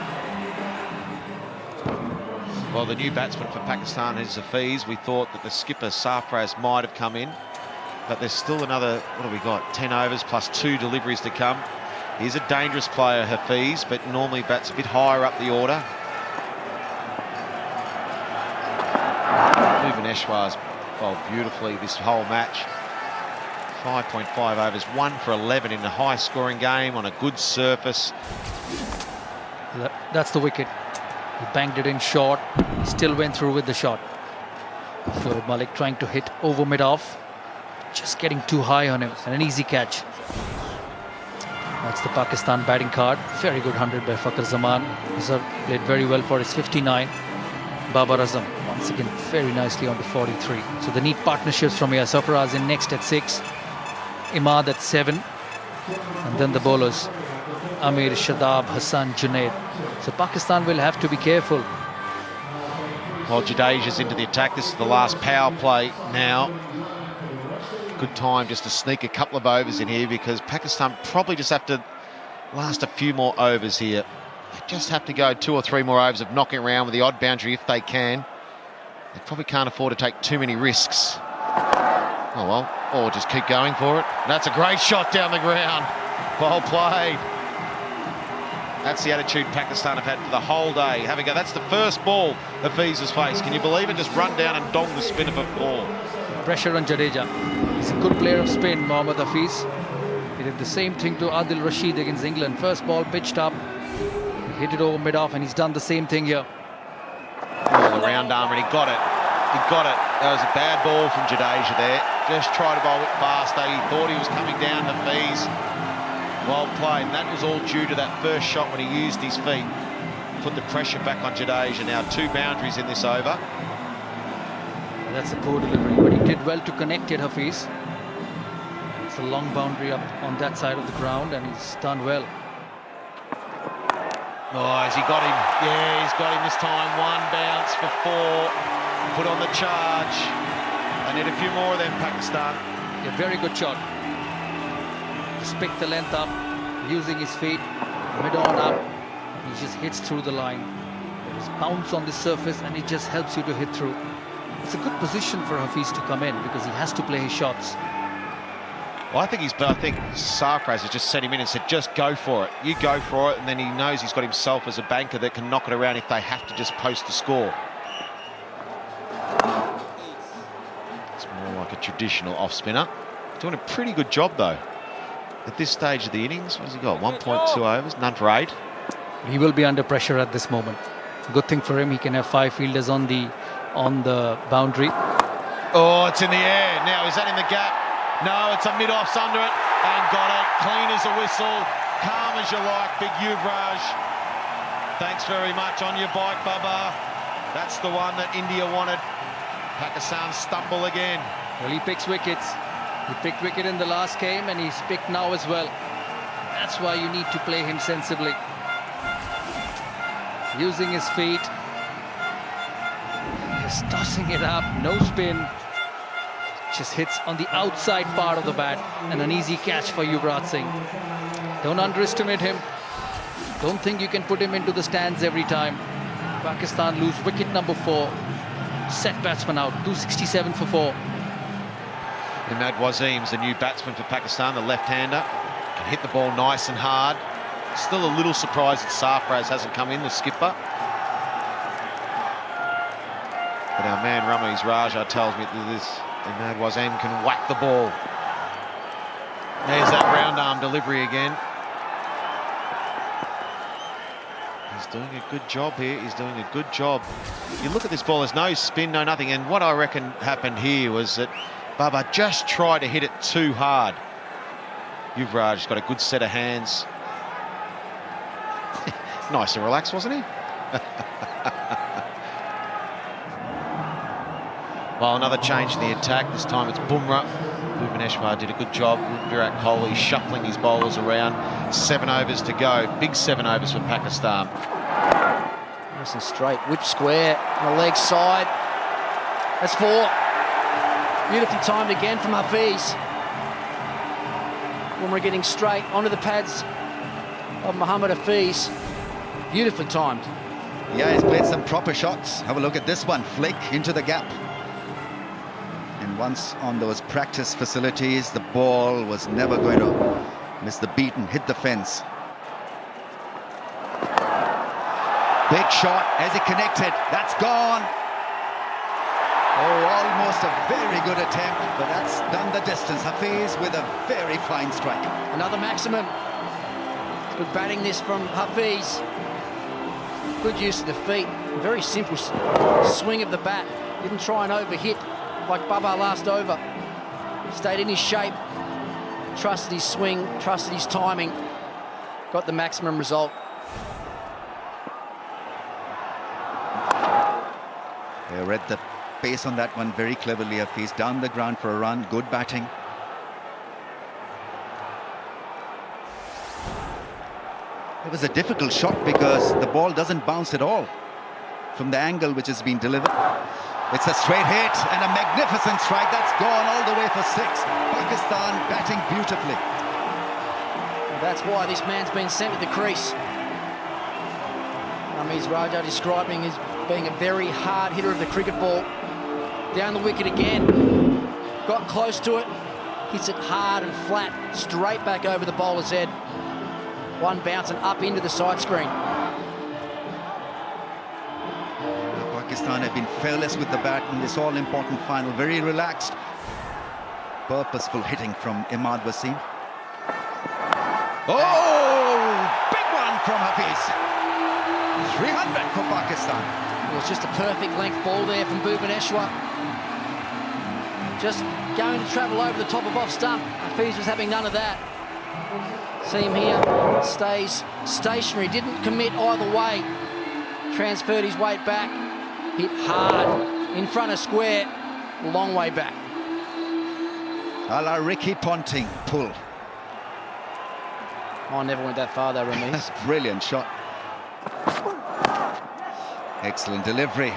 Well, the new batsman for Pakistan is Hafiz. We thought that the skipper, Sarfraz, might have come in. But there's still another, what have we got? 10 overs plus 2 deliveries to come. He's a dangerous player, Hafiz, but normally bats a bit higher up the order. Bhuvaneshwar's bowled beautifully this whole match. 5.5 overs, 1 for 11 in a high-scoring game on a good surface. That's the wicket. He banged it in short, still went through with the shot. So Malik trying to hit over mid-off, just getting too high on him, and an easy catch. That's the Pakistan batting card. Very good 100 by Fakhar Zaman. He's played very well for his 59. Fakhar Zaman once again very nicely on the 43. So the neat partnerships from here. Sarfaraz in next at 6, Imad at 7, and then the bowlers Amir, Shadab, Hassan, Junaid. So Pakistan will have to be careful. Well, Jadeja's into the attack. This is the last power play now. Good time just to sneak a couple of overs in here because Pakistan probably just have to last a few more overs here. They just have to go 2 or 3 more overs of knocking around with the odd boundary if they can. They probably can't afford to take too many risks. Oh well, or just keep going for it. That's a great shot down the ground. Well played. That's the attitude Pakistan have had for the whole day. Have a go. That's the first ball Hafiz has faced. Can you believe it? Just run down and dong the spinner for 4. Pressure on Jadeja. He's a good player of spin, Mohammad Hafiz. He did the same thing to Adil Rashid against England. First ball pitched up, he hit it over mid-off, and he's done the same thing here. Oh, the round arm, and he got it. He got it. That was a bad ball from Jadeja there. Just tried to bowl it faster. He thought he was coming down, Hafiz. Well played, and that was all due to that first shot when he used his feet. Put the pressure back on Jadeja. Now 2 boundaries in this over. That's a poor delivery, but he did well to connect it, Hafiz. It's a long boundary up on that side of the ground, and he's done well. Oh, has he got him? Yeah, he's got him this time. 1 bounce for 4. Put on the charge. They need a few more of them, Pakistan. A very good shot. Just pick the length up, using his feet, mid-on up. He just hits through the line. There's bounce on the surface and it just helps you to hit through. It's a good position for Hafiz to come in because he has to play his shots. Well, I think Sarfraz has just set him in and said, just go for it. You go for it, and then he knows he's got himself as a banker that can knock it around if they have to just post the score. It's more like a traditional off-spinner. Doing a pretty good job, though. At this stage of the innings, what has he got? 1.2 overs, none for 8. He will be under pressure at this moment. Good thing for him, he can have 5 fielders on the boundary. Oh, it's in the air. Now, is that in the gap? No, it's a mid-offs under it, and got it. Clean as a whistle, calm as you like, big Yuvraj. Thanks very much. On your bike, Baba. That's the one that India wanted. Pakistan stumble again. Well, he picks wickets. He picked wicket in the last game, and he's picked now as well. That's why you need to play him sensibly. Using his feet. Just tossing it up, no spin. Just hits on the outside part of the bat, and an easy catch for Yuvraj Singh. Don't underestimate him. Don't think you can put him into the stands every time. Pakistan lose wicket number 4. Set batsman out, 267 for 4. Imad Wasim's the new batsman for Pakistan, the left-hander. Can hit the ball nice and hard. Still a little surprised that Sarfraz hasn't come in, the skipper. But our man Ramiz Raja tells me that this Imad Wasim can whack the ball. There's that round arm delivery again. He's doing a good job here. He's doing a good job. You look at this ball, there's no spin, no nothing. And what I reckon happened here was that Baba just tried to hit it too hard. Yuvraj's got a good set of hands. Nice and relaxed, wasn't he? Well, another change in the attack. This time it's Bumrah. Bhuvaneshwar did a good job. Virat Kohli shuffling his bowlers around. 7 overs to go. Big 7 overs for Pakistan. Nice and straight. Whip square on the leg side. That's 4. Beautifully timed again from Hafiz. Bumrah getting straight onto the pads of Mohammad Hafiz. Beautifully timed. Yeah, he's played some proper shots. Have a look at this one. Flick into the gap. And once on those practice facilities, the ball was never going to miss the beat and hit the fence. Big shot as he connected. That's gone. Oh, almost a very good attempt, but that's done the distance. Hafiz with a very fine strike. Another maximum. Good batting this from Hafiz. Good use of the feet. Very simple swing of the bat. Didn't try and overhit like Baba last over. Stayed in his shape. Trusted his swing, trusted his timing. Got the maximum result. They read the pace on that one very cleverly. Hafiz down the ground for a run. Good batting. It was a difficult shot because the ball doesn't bounce at all from the angle which has been delivered. It's a straight hit and a magnificent strike. That's gone all the way for 6. Pakistan batting beautifully. Well, that's why this man's been sent to the crease. Ramiz Raja describing as being a very hard hitter of the cricket ball. Down the wicket again. Got close to it. Hits it hard and flat. Straight back over the bowler's head. One bouncing up into the side screen. Pakistan have been fearless with the bat in this all-important final. Very relaxed. Purposeful hitting from Imad Wasim. Oh! Big one from Hafiz. 300 for Pakistan. It was just a perfect length ball there from Bhuvaneshwar. Just going to travel over the top of off stump. Hafiz was having none of that. See him here, stays stationary, didn't commit either way. Transferred his weight back, hit hard, in front of square, long way back. A la Ricky Ponting pull. I never went that far though, Ramiz. Brilliant shot. Excellent delivery.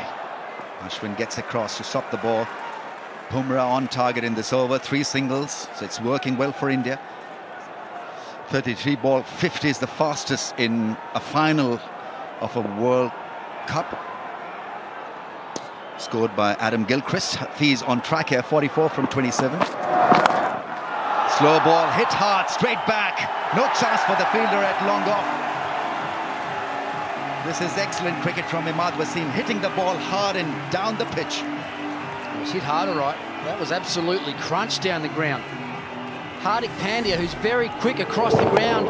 Ashwin gets across to stop the ball. Bumrah on target in this over, 3 singles, so it's working well for India. 33 ball 50 is the fastest in a final of a World Cup. Scored by Adam Gilchrist. He's on track here, 44 from 27. Slow ball, hit hard, straight back. No chance for the fielder at long off. This is excellent cricket from Imad Wasim, hitting the ball hard and down the pitch. It was hit hard, all right. That was absolutely crunched down the ground. Hardik Pandya, who's very quick across the ground,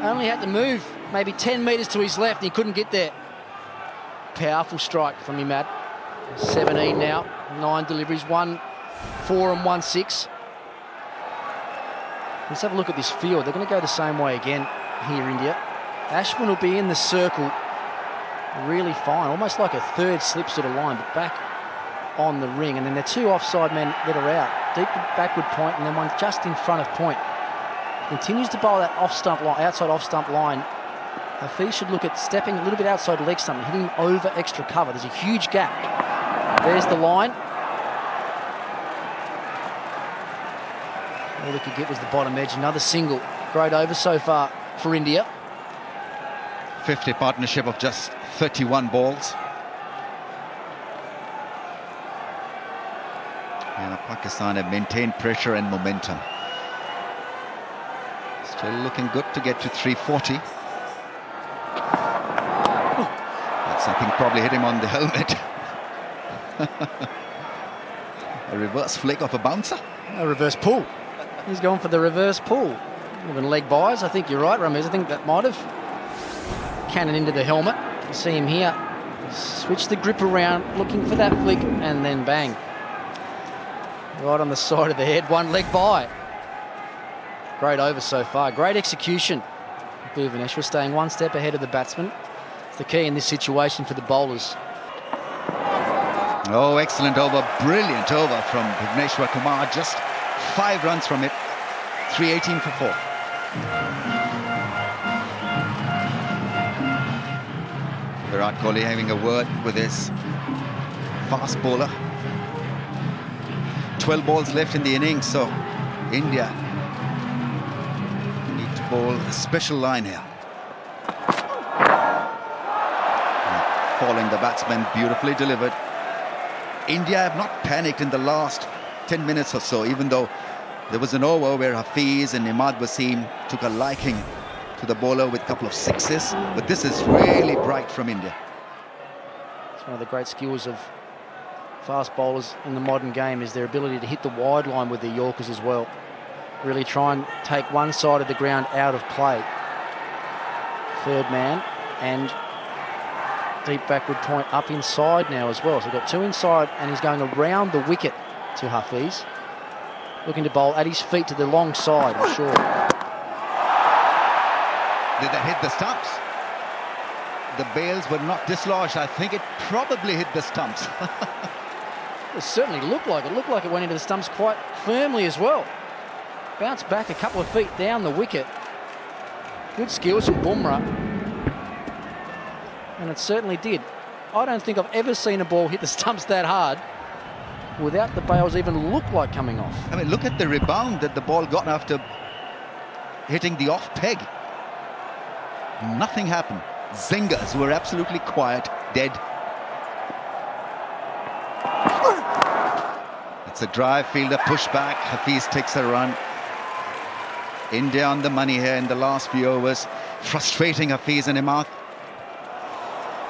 only had to move maybe 10 metres to his left and he couldn't get there. Powerful strike from Imad. 17 now, 9 deliveries, 1 4 and 1 6. Let's have a look at this field. They're going to go the same way again here, India. Ashwin will be in the circle, really fine, almost like a third slip sort of line, but back on the ring. And then the 2 offside men that are out, deep backward point, and then one just in front of point. Continues to bowl that off-stump line, outside off-stump line. Hafiz should look at stepping a little bit outside leg stump and hitting over extra cover. There's a huge gap. There's the line. All they could get was the bottom edge. Another single. Great over so far for India. 50 partnership of just 31 balls. Yeah, Pakistan have maintained pressure and momentum. Still looking good to get to 340. That's, I think, probably hit him on the helmet. A reverse flick of a bouncer. A reverse pull. He's going for the reverse pull. Even leg buys, I think you're right, Ramez. I think that might have cannon into the helmet. You see him here. Switch the grip around, looking for that flick, and then bang. Right on the side of the head, 1 leg by. Great over so far. Great execution. Bhuvaneshwar staying 1 step ahead of the batsman. It's the key in this situation for the bowlers. Oh, excellent over. Brilliant over from Bhuvaneshwar Kumar. Just 5 runs from it. 318 for 4. Virat Kohli having a word with his fast bowler. 12 balls left in the innings, so India need to bowl a special line here. Following the batsman, beautifully delivered. India have not panicked in the last 10 minutes or so, even though there was an over where Hafiz and Imad Wasim took a liking to the bowler with a couple of sixes, but this is really bright from India. It's one of the great skills of fast bowlers in the modern game is their ability to hit the wide line with their Yorkers as well. Really try and take one side of the ground out of play. Third man and deep backward point up inside now as well. So we've got 2 inside and he's going around the wicket to Hafiz. Looking to bowl at his feet to the long side, I'm sure. Did that hit the stumps? The bails were not dislodged. I think it probably hit the stumps. It certainly looked like it. Looked like it went into the stumps quite firmly as well. Bounced back a couple of feet down the wicket. Good skills from Bumrah. And it certainly did. I don't think I've ever seen a ball hit the stumps that hard without the bails even look like coming off. I mean, look at the rebound that the ball got after hitting the off peg. Nothing happened. Zingers were absolutely quiet, dead. It's a drive, fielder push back. Hafiz takes a run. India on the money here in the last few overs. Frustrating Hafiz and Imad.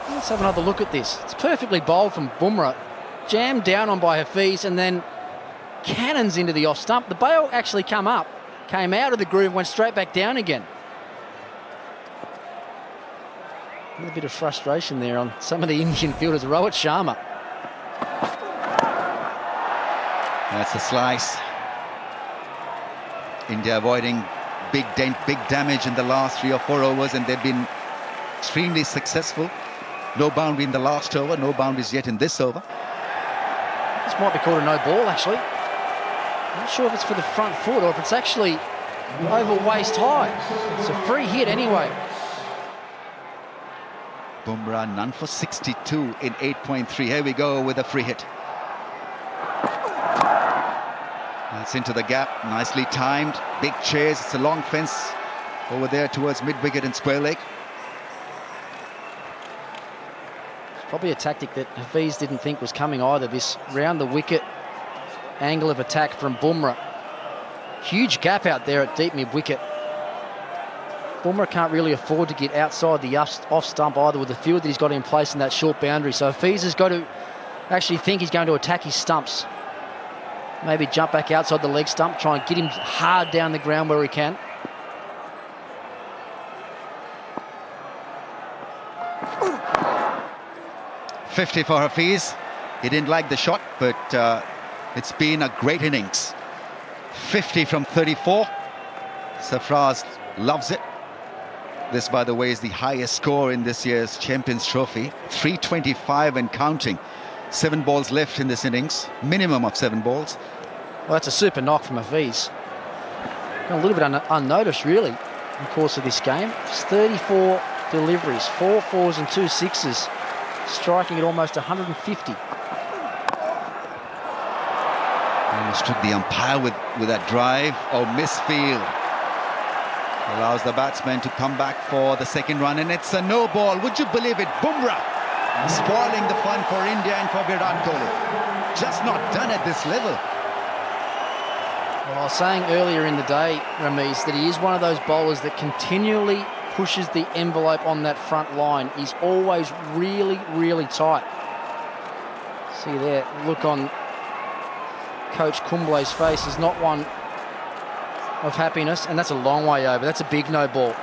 Let's have another look at this. It's perfectly bowled from Bumrah. Jammed down on by Hafiz and then cannons into the off stump. The bail actually came out of the groove, went straight back down again. A bit of frustration there on some of the Indian fielders. Rohit Sharma. That's a slice. India avoiding big dent, big damage in the last 3 or 4 overs, and they've been extremely successful. No boundary in the last over, no boundaries yet in this over. This might be called a no ball, actually. I'm not sure if it's for the front foot or if it's actually over waist high. It's a free hit anyway. Bumrah none for 62 in 8.3. Here we go with a free hit. That's into the gap, nicely timed. Big chase, it's a long fence over there towards mid-wicket and square leg. It's probably a tactic that Hafiz didn't think was coming either, this round the wicket angle of attack from Bumrah. Huge gap out there at deep mid-wicket. Bumrah can't really afford to get outside the off stump either with the field that he's got in place in that short boundary. So Hafiz has got to actually think he's going to attack his stumps. Maybe jump back outside the leg stump, try and get him hard down the ground where he can. .50 for Hafiz. He didn't like the shot, but it's been a great innings. 50 from 34. Sarfraz loves it. This, by the way, is the highest score in this year's Champions Trophy. 325 and counting. 7 balls left in this innings. Minimum of 7 balls. Well, that's a super knock from Hafiz. A little bit unnoticed, really, in the course of this game. Just 34 deliveries, 4 fours and 2 sixes, striking at almost 150. Almost took the umpire with that drive. Oh, misfield. Allows the batsman to come back for the second run, and it's a no ball. Would you believe it? Bumrah spoiling the fun for India and for Virat Kohli. Just not done at this level. Well, I was saying earlier in the day, Ramiz, that he is one of those bowlers that continually pushes the envelope on that front line. He's always really, really tight. See there, look on Coach Kumble's face is not one of happiness, and that's a long way over. That's a big no ball.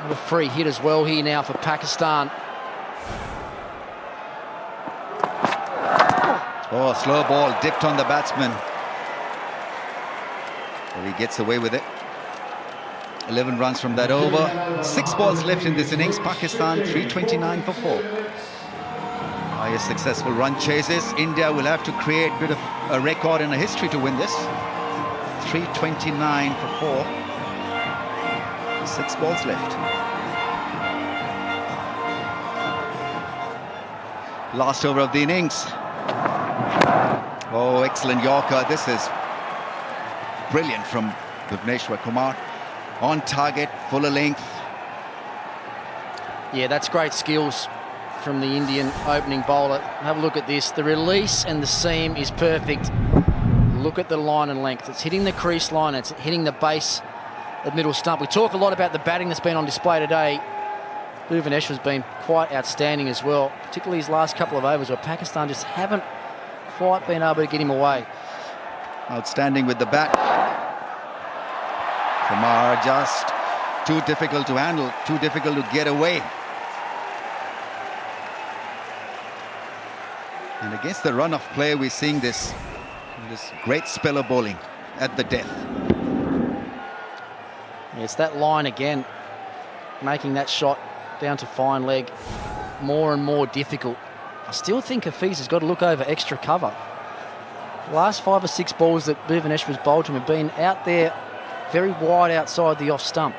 A free hit as well here now for Pakistan. Oh, slow ball dipped on the batsman. Well, he gets away with it. 11 runs from that over. 6 balls left in this innings. Pakistan 329 for 4. Highest successful run chases. India will have to create a bit of a record and a history to win this. 329 for 4. 6 balls left. Last over of the innings. Oh, excellent Yorker. This is brilliant from Bhuvneshwar Kumar. On target, fuller length. Yeah, that's great skills from the Indian opening bowler. Have a look at this. The release and the seam is perfect. Look at the line and length. It's hitting the crease line. It's hitting the base of middle stump. We talk a lot about the batting that's been on display today. Bhuvneshwar's been quite outstanding as well, particularly his last couple of overs where Pakistan just haven't quite been able to get him away. Outstanding with the bat. Kumar just too difficult to handle, too difficult to get away. And against the run of play, we're seeing this great spell of bowling at the death. Yeah, it's that line again, making that shot down to fine leg more and more difficult. I still think Hafiz has got to look over extra cover. The last 5 or 6 balls that Bhuvneshwar's bowled to him have been out there very wide outside the off stump.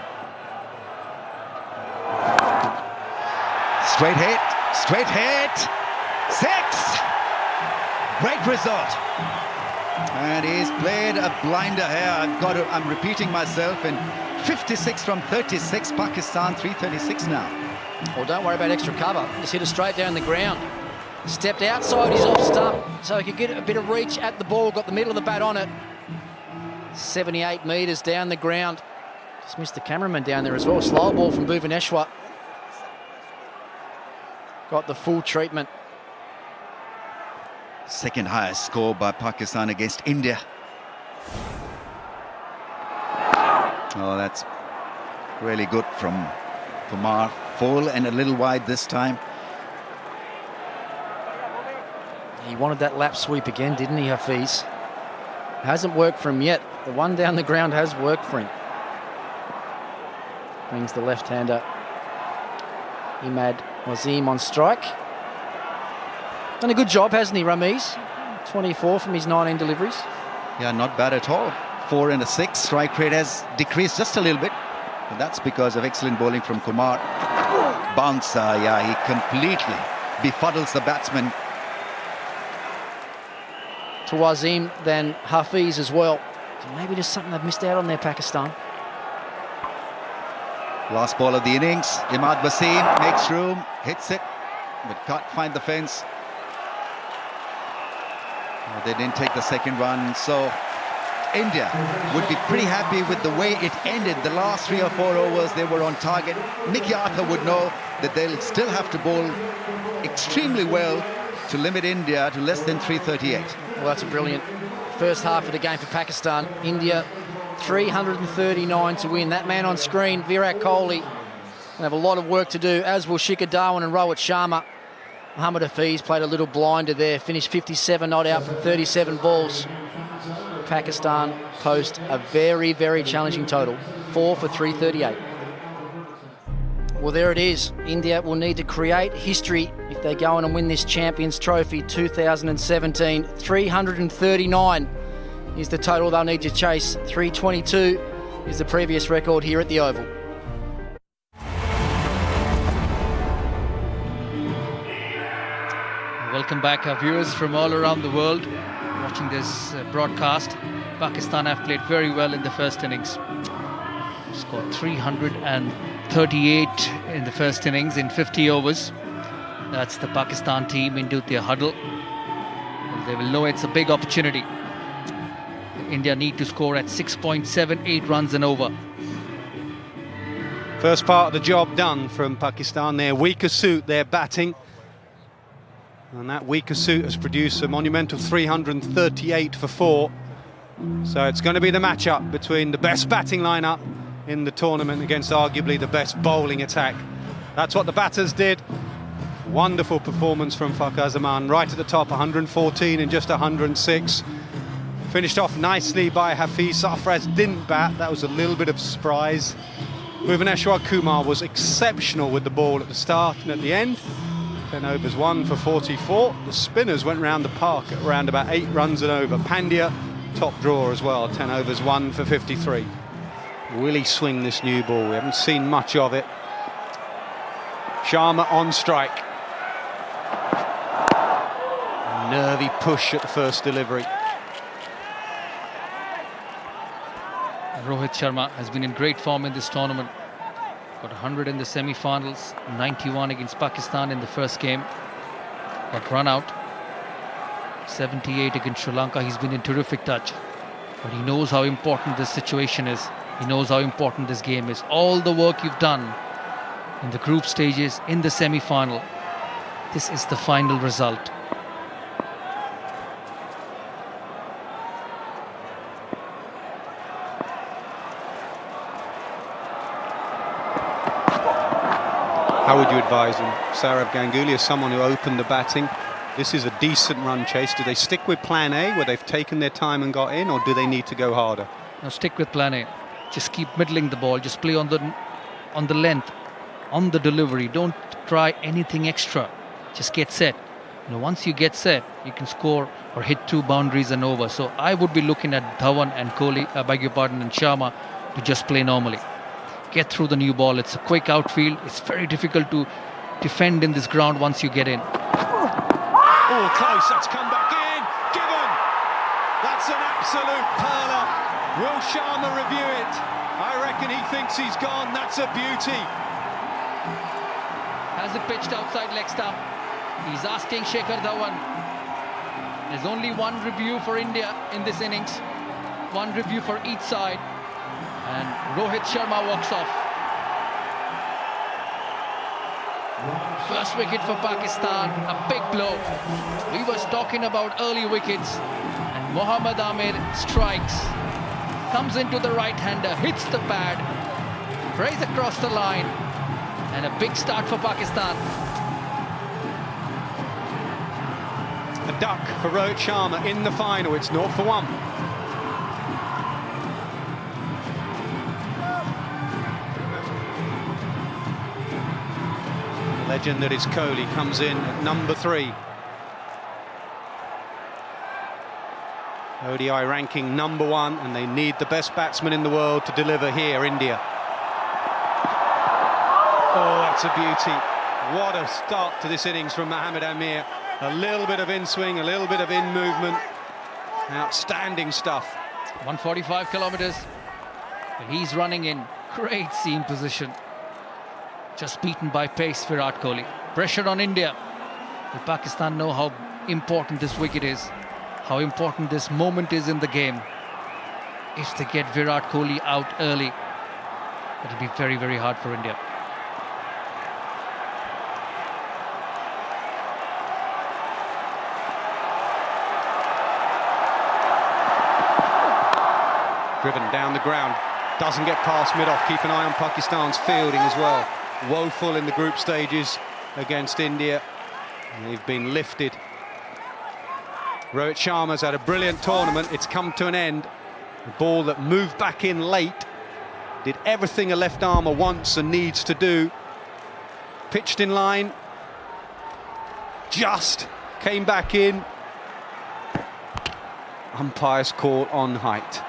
Straight hit, 6! Great result. And he's played a blinder here. I'm repeating myself. And 56 from 36, Pakistan 336 now. Well, don't worry about extra cover. Just hit it straight down the ground. Stepped outside his off stump so he could get a bit of reach at the ball. Got the middle of the bat on it. 78 metres down the ground. Just missed the cameraman down there as well. Slow ball from Bhuvneshwar. Got the full treatment. Second highest score by Pakistan against India. Oh, that's really good from Kumar. Full and a little wide this time. He wanted that lap sweep again, didn't he, Hafiz? Hasn't worked for him yet. The one down the ground has worked for him. Brings the left-hander Imad Wasim on strike. Done a good job, hasn't he, Ramiz? 24 from his 19 deliveries. Yeah, not bad at all. 4 and a 6. Strike rate has decreased just a little bit. But that's because of excellent bowling from Kumar. Bouncer, yeah, he completely befuddles the batsman. to Wasim than Hafiz as well. So maybe there's something they've missed out on there, Pakistan. Last ball of the innings. Imad Wasim makes room, hits it, but can't find the fence. They didn't take the second run, so India would be pretty happy with the way it ended. The last 3 or 4 overs, they were on target. Mickey Arthur would know that they'll still have to bowl extremely well to limit India to less than 338. Well, that's a brilliant first half of the game for Pakistan. India 339 to win. That man on screen, Virat Kohli, will have a lot of work to do, as will Shikhar Dhawan and Rohit Sharma. Mohammad Hafiz played a little blinder there, finished 57 not out from 37 balls. Pakistan post a very, very challenging total, 4 for 338. Well, there it is. India will need to create history if they go on and win this Champions Trophy 2017. 339 is the total they'll need to chase. 322 is the previous record here at the Oval. Welcome back, our viewers from all around the world watching this broadcast. Pakistan have played very well in the first innings. Scored 338 in the first innings in 50 overs. That's the Pakistan team into their huddle. They will know it's a big opportunity. India need to score at 6.78 runs and over. First part of the job done from Pakistan. Their weaker suit, their batting. And that weaker suit has produced a monumental 338 for 4. So it's going to be the matchup between the best batting lineup in the tournament against arguably the best bowling attack. That's what the batters did. Wonderful performance from Fakhar Zaman, right at the top, 114 in just 106. Finished off nicely by Hafiz. Sarfraz didn't bat, that was a little bit of surprise. Bhuvaneshwar Kumar was exceptional with the ball at the start and at the end. 10 overs, 1 for 44. The spinners went round the park at around about 8 runs and over. Pandya, top drawer as well, 10 overs, 1 for 53. Will he swing this new ball? We haven't seen much of it. Sharma on strike. Nervy push at the first delivery. Rohit Sharma has been in great form in this tournament. Got 100 in the semi-finals, 91 against Pakistan in the first game. Got run out. 78 against Sri Lanka. He's been in terrific touch. But he knows how important this situation is. He knows how important this game is. All the work you've done in the group stages, in the semi-final, this is the final result. How would you advise him? Saurav Ganguly is someone who opened the batting. This is a decent run chase. Do they stick with plan A, where they've taken their time and got in, or do they need to go harder? Now stick with plan A. Just keep middling the ball. Just play on the length, on the delivery. Don't try anything extra. Just get set. You know, once you get set, you can score or hit 2 boundaries and over. So I would be looking at Dhawan and Kohli, beg your pardon, and Sharma to just play normally. Get through the new ball. It's a quick outfield. It's very difficult to defend in this ground once you get in. Oh, close. That's come back in. Given. That's an absolute perler. Will Sharma review it? I reckon he thinks he's gone. That's a beauty. Has it pitched outside leg stump? He's asking Shikhar Dhawan. There's only one review for India in this innings. One review for each side. And Rohit Sharma walks off. First wicket for Pakistan, a big blow. We was talking about early wickets, and Mohammad Amir strikes. Comes into the right-hander, hits the pad, prays across the line, and a big start for Pakistan. A duck for Rohit Sharma in the final. It's 0 for 1. Legend that is Kohli comes in at number 3. ODI ranking number 1, and they need the best batsman in the world to deliver here, India. Oh, that's a beauty. What a start to this innings from Mohammad Amir. A little bit of in-swing, a little bit of in-movement. Outstanding stuff. 145 kilometers. He's running in great seam position. Just beaten by pace, Virat Kohli. Pressure on India. Will Pakistan know how important this wicket is, how important this moment is in the game? If they get Virat Kohli out early, it'll be very, very hard for India. Driven down the ground, doesn't get past mid-off. Keep an eye on Pakistan's fielding as well. Woeful in the group stages against India. And they've been lifted. Rohit Sharma's had a brilliant tournament. It's come to an end. The ball that moved back in late, did everything a left armer wants and needs to do. Pitched in line, just came back in. Umpire's call on height.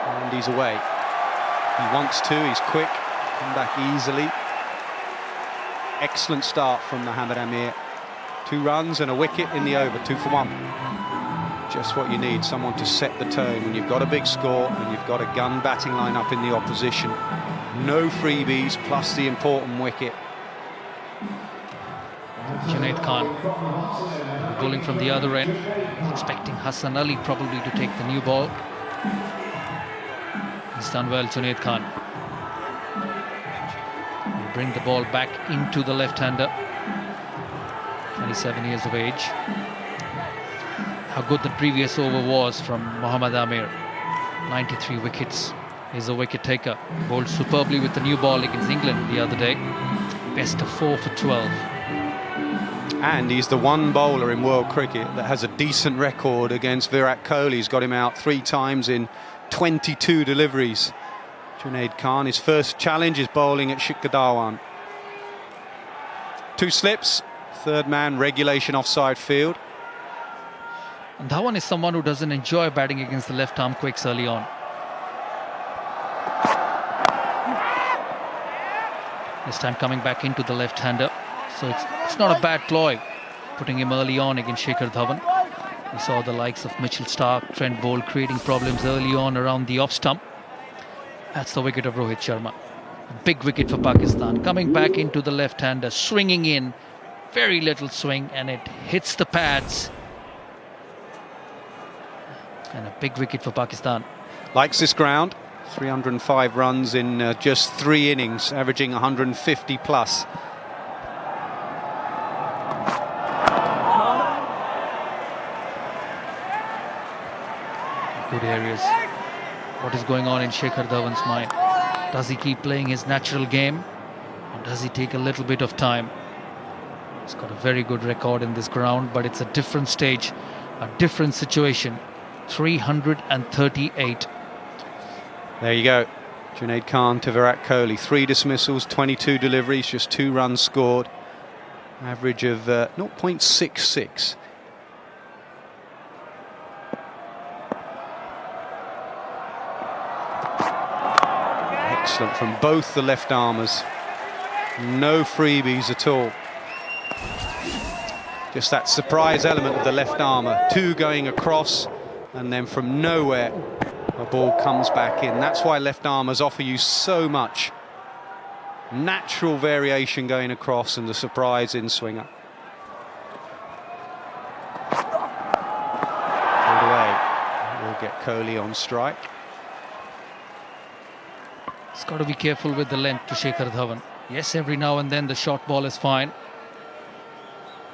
And he's away. He wants to, he's quick, come back easily. Excellent start from Mohammad Amir. 2 runs and a wicket in the over, 2 for 1. Just what you need, someone to set the tone when you've got a big score and you've got a gun batting lineup in the opposition. No freebies, plus the important wicket. Junaid Khan bowling from the other end, expecting Hassan Ali probably to take the new ball. He's done well, Junaid Khan. He'll bring the ball back into the left-hander, 27 years of age. How good the previous over was from Mohammad Amir. 93 wickets. He's a wicket taker. Bowled superbly with the new ball against England the other day. Best of 4 for 12. And he's the one bowler in world cricket that has a decent record against Virat Kohli. He's got him out 3 times in 22 deliveries. Junaid Khan, his first challenge is bowling at Shikhar Dhawan. 2 slips, 3rd man, regulation offside field. And Dhawan is someone who doesn't enjoy batting against the left-arm quicks early on. This time coming back into the left-hander. So it's not a bad ploy, putting him early on against Shikhar Dhawan. We saw the likes of Mitchell Starc, Trent Boult creating problems early on around the off-stump. That's the wicket of Rohit Sharma. A big wicket for Pakistan. Coming back into the left-hander, swinging in. Very little swing, and it hits the pads. And a big wicket for Pakistan. Likes this ground. 305 runs in just 3 innings, averaging 150 plus. Good areas. What is going on in Shikhar Dhawan's mind? Does he keep playing his natural game, or does he take a little bit of time? He's got a very good record in this ground, but it's a different stage, a different situation. 338. There you go. Junaid Khan to Virat Kohli. 3 dismissals, 22 deliveries, just 2 runs scored. Average of 0.66. Excellent from both the left armers. No freebies at all. Just that surprise element of the left armour. 2 going across, and then from nowhere the ball comes back in. That's why left armers offer you so much natural variation going across and the surprise in swinger. All the way. We'll get Kohli on strike. He's got to be careful with the length to Shikhar Dhawan. Yes, every now and then the short ball is fine,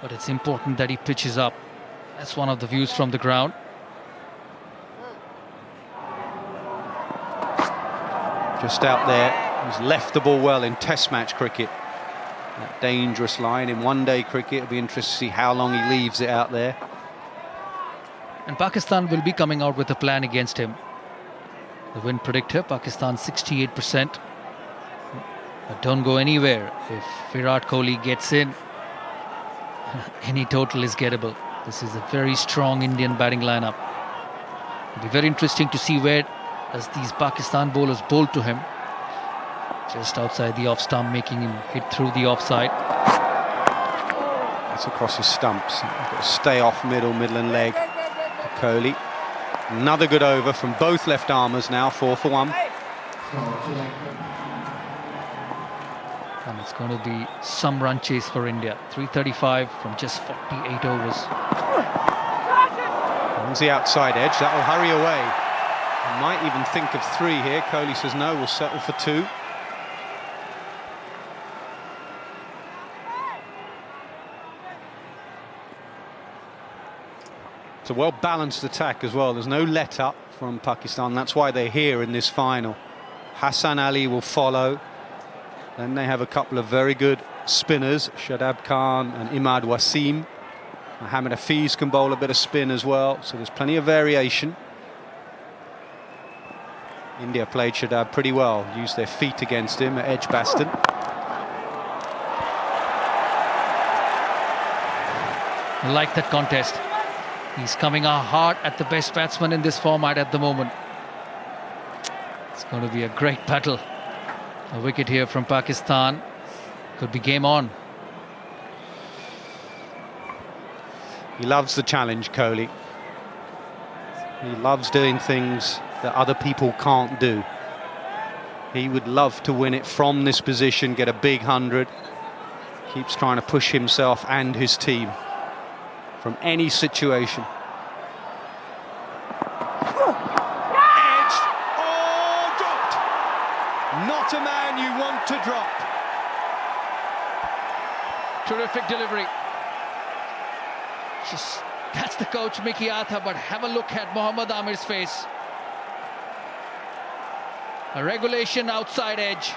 but it's important that he pitches up. That's one of the views from the ground. Just out there, he's left the ball well in Test match cricket. That dangerous line. In one-day cricket, it'll be interesting to see how long he leaves it out there. And Pakistan will be coming out with a plan against him. The win predictor, Pakistan 68%. But don't go anywhere. If Virat Kohli gets in, any total is gettable. This is a very strong Indian batting lineup. It'll be very interesting to see where as these Pakistan bowlers bowl to him. Just outside the off stump, making him hit through the offside. That's across his stumps. He's got to stay off middle and leg. Kohli. Another good over from both left armers now, 4 for 1. And it's going to be some run chase for India. 335 from just 48 overs. Finds the outside edge, that'll hurry away. He might even think of 3 here. Kohli says no, we'll settle for 2. It's a well-balanced attack as well. There's no let-up from Pakistan. That's why they're here in this final. Hassan Ali will follow. Then they have a couple of very good spinners, Shadab Khan and Imad Wasim. Mohammad Hafiz can bowl a bit of spin as well, so there's plenty of variation. India played Shadab pretty well, used their feet against him at Edgbaston. I like that contest. He's coming out hard at the best batsman in this format at the moment. It's going to be a great battle. A wicket here from Pakistan. Could be game on. He loves the challenge, Kohli. He loves doing things that other people can't do. He would love to win it from this position, get a big 100. Keeps trying to push himself and his team from any situation. Edged. Oh, dropped. Not a man you want to drop. Terrific delivery. Just, that's the coach Mickey Arthur, but have a look at Mohammad Amir's face. A regulation outside edge.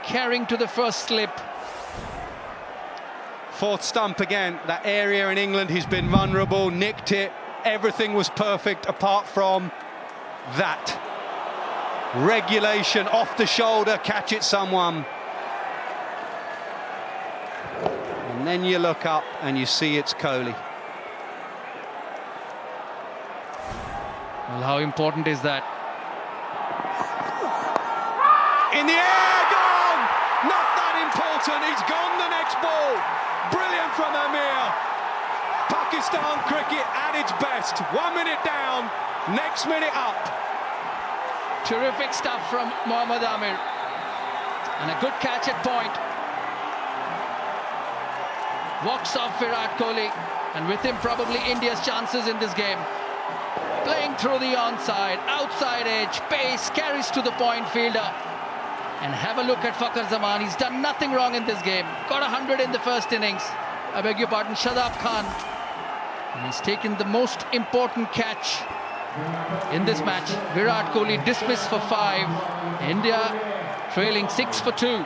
Carrying to the first slip. 4th stump again. That area in England, he's been vulnerable, nicked it. Everything was perfect apart from that. Regulation off the shoulder, catch it someone. And then you look up and you see it's Kohli. Well, how important is that? In the air, gone! Not that important, he's gone the next ball. Brilliant from Amir. Pakistan cricket at its best. 1 minute down, next minute up. Terrific stuff from Mohammad Amir. And a good catch at point. Walks off Virat Kohli, and with him probably India's chances in this game. Playing through the onside, outside edge, pace, carries to the point fielder. And have a look at Fakhar Zaman. He's done nothing wrong in this game. Got 100 in the first innings. I beg your pardon, Shadab Khan. And he's taken the most important catch in this match. Virat Kohli dismissed for 5. India trailing 6 for 2.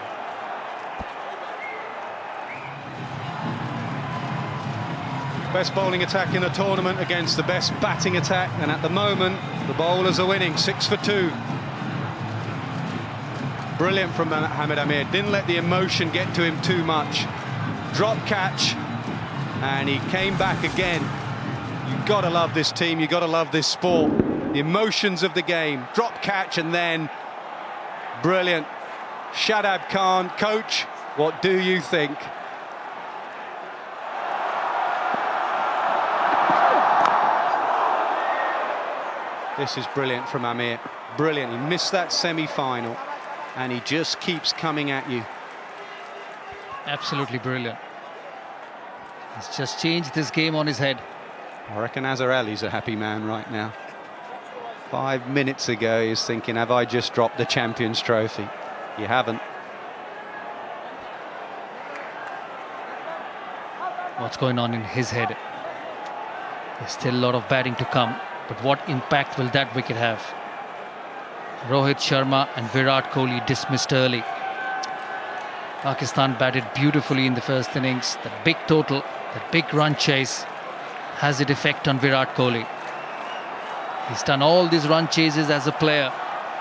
Best bowling attack in the tournament against the best batting attack, and at the moment the bowlers are winning 6 for 2. Brilliant from Mohammad Amir. Didn't let the emotion get to him too much. Drop catch, and he came back again. You've got to love this team, you've got to love this sport. The emotions of the game. Drop catch, and then brilliant. Shadab Khan, coach, what do you think? This is brilliant from Amir. Brilliant. He missed that semi-final, and he just keeps coming at you. Absolutely brilliant. He's just changed this game on his head. I reckon Azhar Ali's a happy man right now. 5 minutes ago, he was thinking, have I just dropped the Champions Trophy? You haven't. What's going on in his head? There's still a lot of batting to come. But what impact will that wicket have? Rohit Sharma and Virat Kohli dismissed early. Pakistan batted beautifully in the first innings. That big total, that big run chase has its effect on Virat Kohli. He's done all these run chases as a player.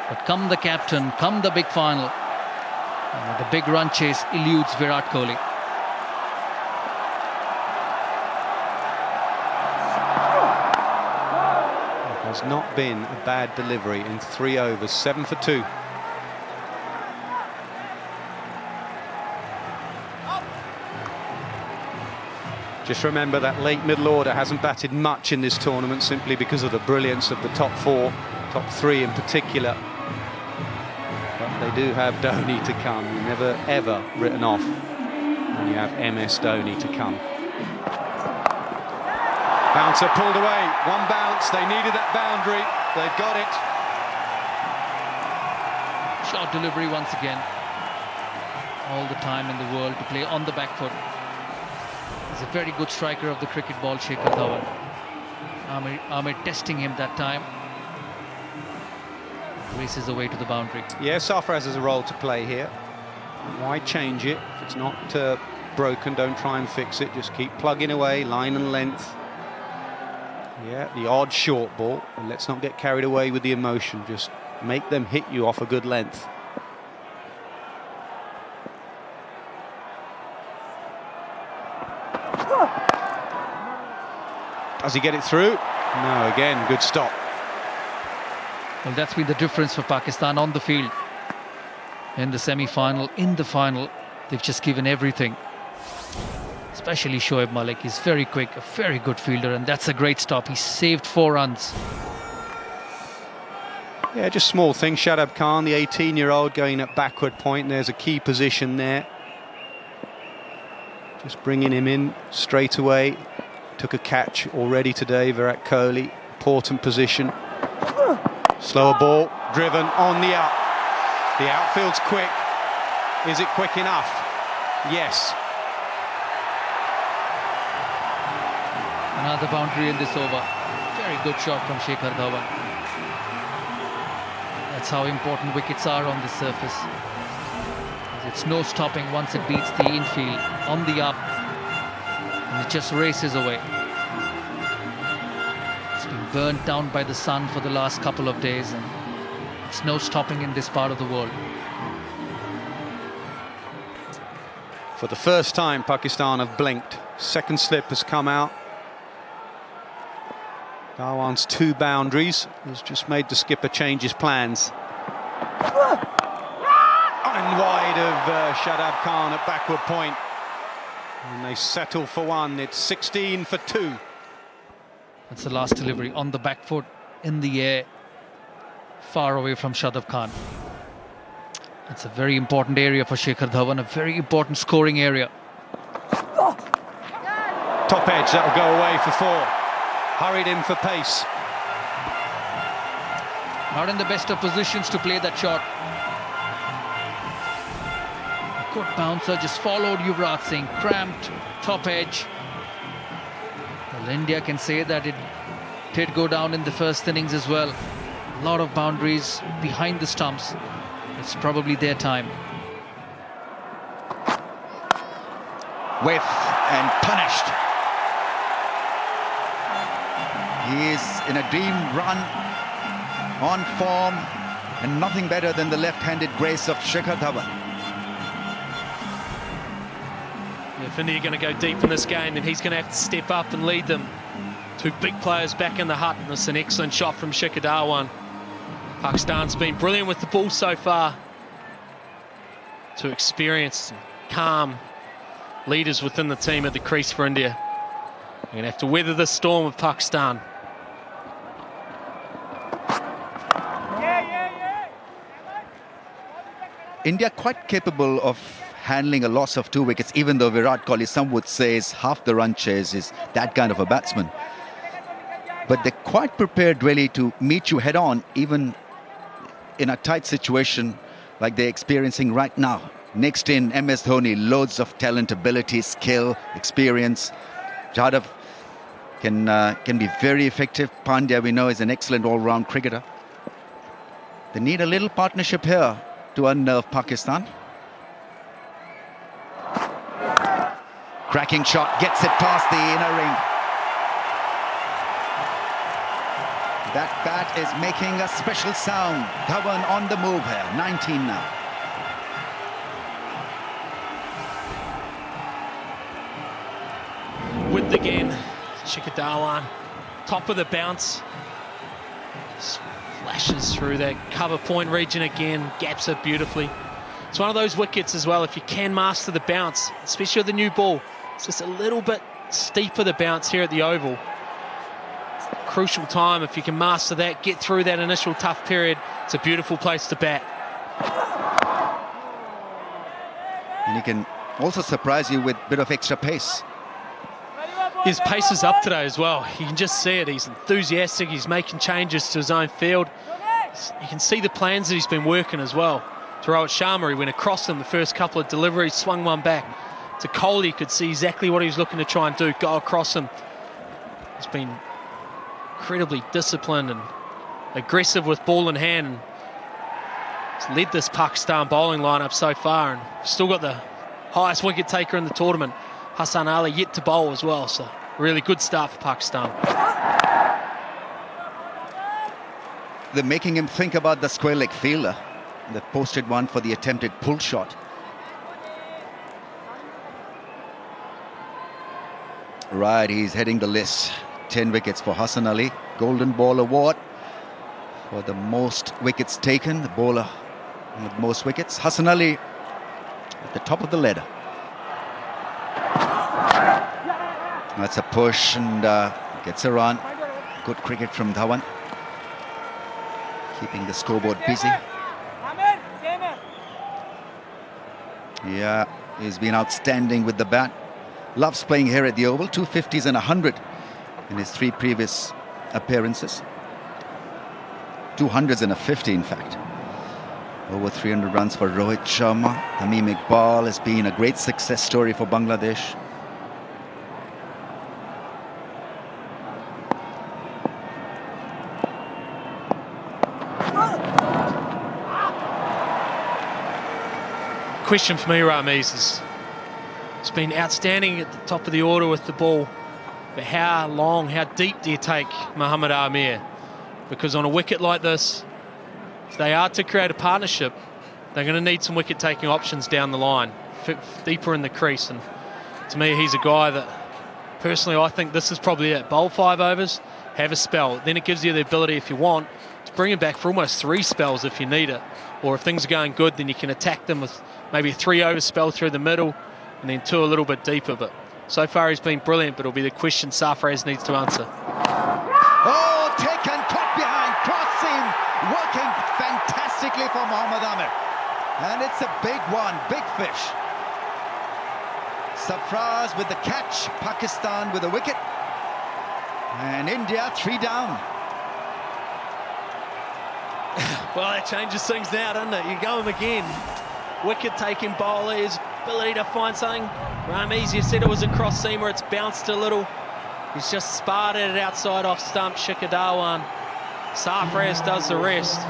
But come the captain, come the big final, the big run chase eludes Virat Kohli. Has not been a bad delivery in 3 overs, 7 for 2. Just remember that late middle order hasn't batted much in this tournament simply because of the brilliance of the top four, top three in particular. But they do have Dhoni to come. You're never ever written off when you have MS Dhoni to come. Bouncer pulled away. One bounce. They needed that boundary. They've got it. Short delivery once again. All the time in the world to play on the back foot. He's a very good striker of the cricket ball, Fakhar Zaman. Amir testing him that time. Races away to the boundary. Yeah, Sarfraz has a role to play here. Why change it? If it's not broken, don't try and fix it. Just keep plugging away, line and length. Yeah, the odd short ball. And let's not get carried away with the emotion. Just make them hit you off a good length. Does he get it through? No, again, good stop. Well, that's been the difference for Pakistan on the field. In the semi-final, in the final, they've just given everything. Especially Shoaib Malik. He's very quick, a very good fielder, and that's a great stop. He saved 4 runs. Yeah, just small things. Shadab Khan, the 18-year-old, going at backward point. There's a key position there. Just bringing him in straight away. Took a catch already today, Virat Kohli. Important position. Slower ball, driven on the up. The outfield's quick. Is it quick enough? Yes. Another boundary in this over. Very good shot from Fakhar Zaman. That's how important wickets are on this surface. It's no stopping once it beats the infield on the up. And it just races away. It's been burnt down by the sun for the last couple of days, and it's no stopping in this part of the world. For the first time, Pakistan have blinked. Second slip has come out. Dhawan's 2 boundaries has just made the skipper change his plans. And wide of Shadab Khan at backward point. And they settle for 1. It's 16 for 2. That's the last delivery on the back foot, in the air, far away from Shadab Khan. That's a very important area for Fakhar Zaman, a very important scoring area. Top edge, that'll go away for 4. Hurried in for pace. Not in the best of positions to play that shot. A good bouncer, just followed Yuvraj Singh, cramped, top edge. Well, India can say that it did go down in the first innings as well. A lot of boundaries behind the stumps. It's probably their time. With and punished. He is in a dream run, on form, and nothing better than the left-handed grace of Fakhar Zaman. If India are going to go deep in this game, then he's going to have to step up and lead them. 2 big players back in the hut, and this is an excellent shot from Fakhar Zaman. Pakistan's been brilliant with the ball so far. 2 experienced, calm leaders within the team at the crease for India. They're going to have to weather the storm of Pakistan. India quite capable of handling a loss of 2 wickets, even though Virat Kohli, some would say, is half the run chase, is that kind of a batsman. But they're quite prepared really to meet you head on, even in a tight situation like they're experiencing right now. Next in MS Dhoni, loads of talent, ability, skill, experience. Jadhav can be very effective. Pandya, we know, is an excellent all-round cricketer. They need a little partnership here to unnerve Pakistan. Cracking shot, gets it past the inner ring. That bat is making a special sound. Dhawan on the move here, 19 now. Width again, Fakhar Zaman, top of the bounce. Just flashes through that cover point region again, gaps it beautifully. It's one of those wickets as well, if you can master the bounce, especially with the new ball. It's just a little bit steeper the bounce here at the Oval. Crucial time, if you can master that, get through that initial tough period, it's a beautiful place to bat. And he can also surprise you with a bit of extra pace. His pace is up today as well. You can just see it. He's enthusiastic. He's making changes to his own field. You can see the plans that he's been working as well. To Rohit Sharma, he went across him the first couple of deliveries, swung one back. To Kohli, you could see exactly what he was looking to try and do, go across him. He's been incredibly disciplined and aggressive with ball in hand. And he's led this Pakistan bowling lineup so far, and still got the highest wicket taker in the tournament, Hassan Ali, yet to bowl as well. So really good start for Pakistan. They're making him think about the square leg fielder. They posted one for the attempted pull shot. Right, he's heading the list. 10 wickets for Hassan Ali. Golden Ball Award for the most wickets taken. The bowler with most wickets. Hassan Ali at the top of the ladder. That's a push and gets a run. Good cricket from Dhawan. Keeping the scoreboard busy. Yeah, he's been outstanding with the bat. Loves playing here at the Oval. 250s and 100 in his 3 previous appearances. 200s and a 50, in fact. Over 300 runs for Rohit Sharma. Tamim Iqbal has been a great success story for Bangladesh. Question for me, Ramiz, is it's been outstanding at the top of the order with the ball, but how long, how deep do you take Mohammad Amir? Because on a wicket like this, if they are to create a partnership, they're going to need some wicket-taking options down the line, deeper in the crease. And to me, he's a guy that, personally, I think this is probably it. Bowl 5 overs, have a spell. Then it gives you the ability, if you want, to bring him back for almost 3 spells if you need it. Or if things are going good, then you can attack them with maybe a 3-over spell through the middle and then 2 a little bit deeper. But so far he's been brilliant, but it'll be the question Sarfraz needs to answer. Oh, taken, caught behind, cross seam, working fantastically for Mohammad Amir. And it's a big one, big fish. Sarfraz with the catch, Pakistan with a wicket. And India 3 down. Well, that changes things now, doesn't it? You go him again. Wicket-taking bowler, his ability to find something. Ramiz, you said it was a cross seamer, it's bounced a little. He's just sparred it outside off stump, Shikhar Dhawan. Sarfraz does the rest.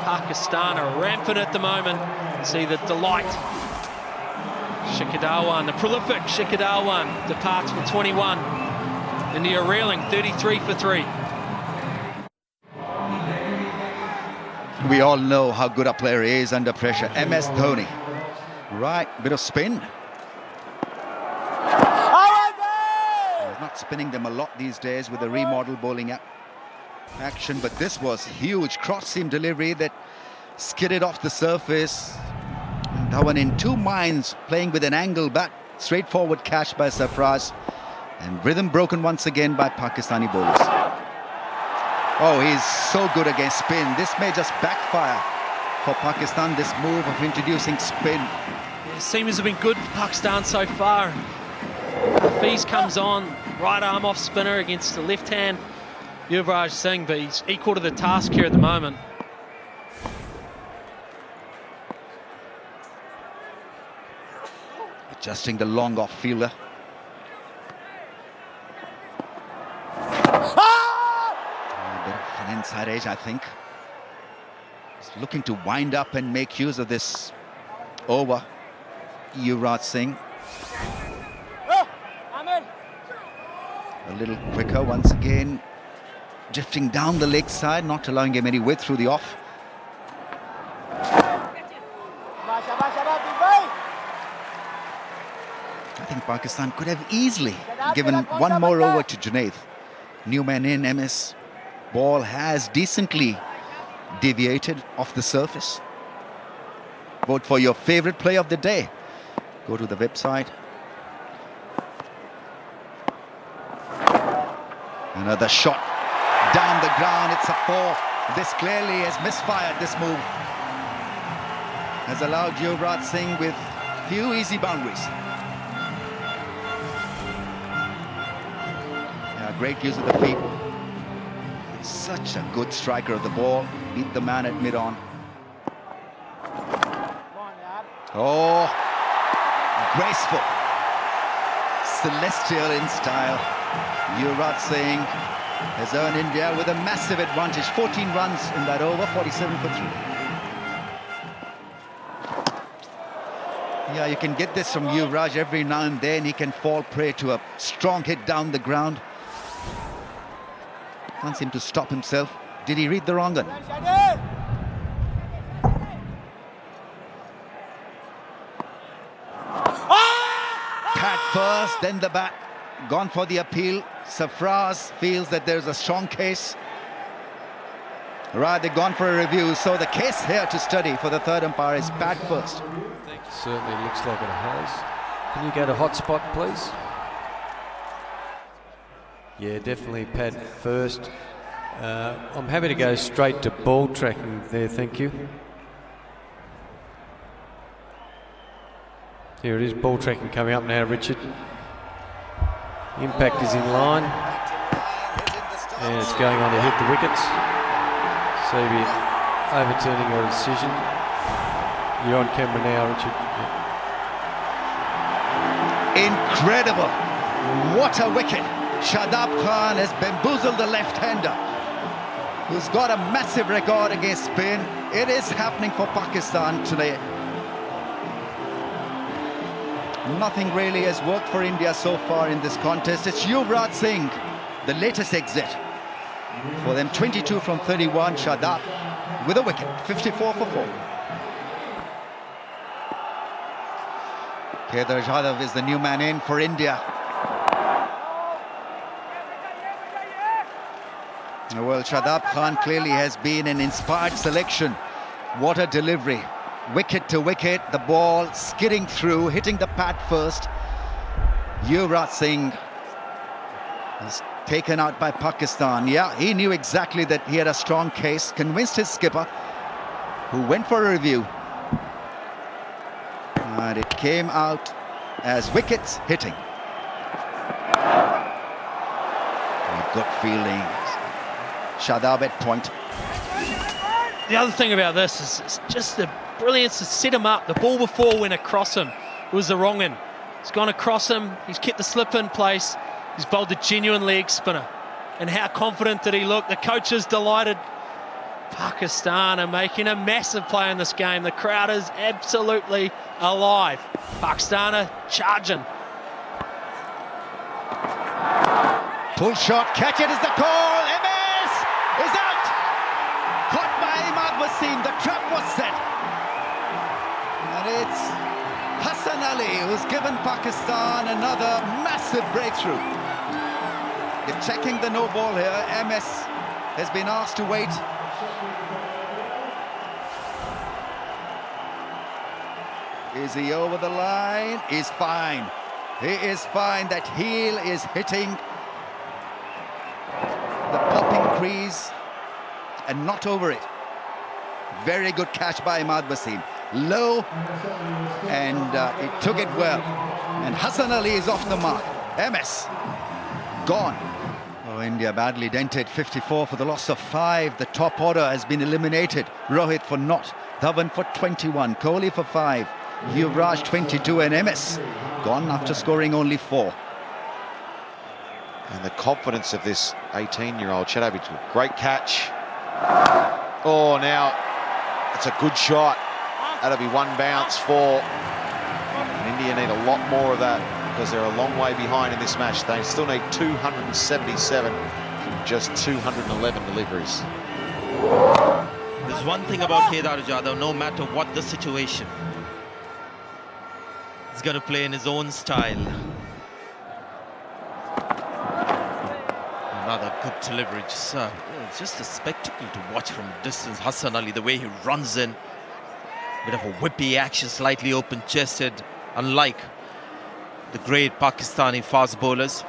Pakistan are rampant at the moment. See the delight. Shikhar Dhawan, the prolific Shikhar Dhawan, departs for 21. India reeling, 33 for 3. We all know how good a player is under pressure. MS Dhoni. Right, bit of spin. He's not spinning them a lot these days with the remodel bowling action, but this was huge cross-seam delivery that skidded off the surface. And Dhawan in 2 minds, playing with an angle bat. Straightforward catch by Sarfraz. And rhythm broken once again by Pakistani bowlers. Oh, he's so good against spin. This may just backfire for Pakistan, this move of introducing spin. Yeah, seamers have been good for Pakistan so far. Hafiz comes on, right arm off spinner against the left hand Yuvraj Singh, but he's equal to the task here at the moment. Adjusting the long off fielder. An inside edge, I think. He's looking to wind up and make use of this over. Yuvraj Singh. A little quicker once again. Drifting down the leg side, not allowing him any width through the off. I think Pakistan could have easily given one more over to Junaid. New man in, MS. Ball has decently deviated off the surface. Vote for your favorite play of the day. Go to the website. Another shot down the ground. It's a 4. This clearly has misfired. This move has allowed Yuvraj Singh with few easy boundaries. Yeah, great use of the feet. Such a good striker of the ball. Beat the man at mid-on. Oh, graceful, celestial in style. Yuvraj Singh has earned India with a massive advantage. 14 runs in that over, 47 for 3. Yeah, you can get this from Yuvraj every now and then. He can fall prey to a strong hit down the ground. Can't seem to stop himself. Did he read the wrong one? Pad first, then the bat. Gone for the appeal. Sarfraz feels that there's a strong case. Right, they've gone for a review. So the case here to study for the third umpire is pad first. Certainly looks like it has. Can you go to hotspot, please? Yeah, definitely pad first. I'm happy to go straight to ball tracking there, thank you. Here it is, ball tracking coming up now, Richard. Impact is in line. And it's going on to hit the wickets. So we're overturning your decision. You're on camera now, Richard. Yeah. Incredible. What a wicket. Shadab Khan has bamboozled the left-hander, who's got a massive record against spin. It is happening for Pakistan today. Nothing really has worked for India so far in this contest. It's Yuvraj Singh, the latest exit. For them, 22 from 31, Shadab with a wicket, 54 for 4. Kedar Jadhav is the new man in for India. Well, Shadab Khan clearly has been an inspired selection. What a delivery. Wicket to wicket, the ball skidding through, hitting the pad first. Yuvraj Singh is taken out by Pakistan. Yeah, he knew exactly that he had a strong case, convinced his skipper, who went for a review. And it came out as wickets hitting. Good feeling. Shadab at point. The other thing about this is just the brilliance to set him up. The ball before went across him. It was the wrong one. It's gone across him. He's kept the slip in place. He's bowled a genuine leg spinner. And how confident did he look? The coach is delighted. Pakistan are making a massive play in this game. The crowd is absolutely alive. Pakistan are charging. Pull shot, catch it is the call. MS is out. Caught by Imad Wasim. The trap was set. And it's Hassan Ali who's given Pakistan another massive breakthrough. They're checking the no ball here. MS has been asked to wait. Is he over the line? He's fine. He is fine. That heel is hitting the popping crease and not over it. Very good catch by Imad Wasim. Low, and he took it well. And Hassan Ali is off the mark. MS gone. Oh, India badly dented. 54 for the loss of 5. The top order has been eliminated. Rohit for naught, Dhawan for 21, Kohli for 5, Yuvraj 22, and MS gone after scoring only 4. And the confidence of this 18-year-old Shadabi, great catch. Oh, now it's a good shot. That'll be one bounce for. And India need a lot more of that because they're a long way behind in this match. They still need 277 from just 211 deliveries. There's one thing about Kedar Jadhav, no matter what the situation, he's going to play in his own style. Another good delivery. Just a spectacle to watch from a distance. Hassan Ali, the way he runs in. Bit of a whippy action, slightly open-chested, unlike the great Pakistani fast bowlers.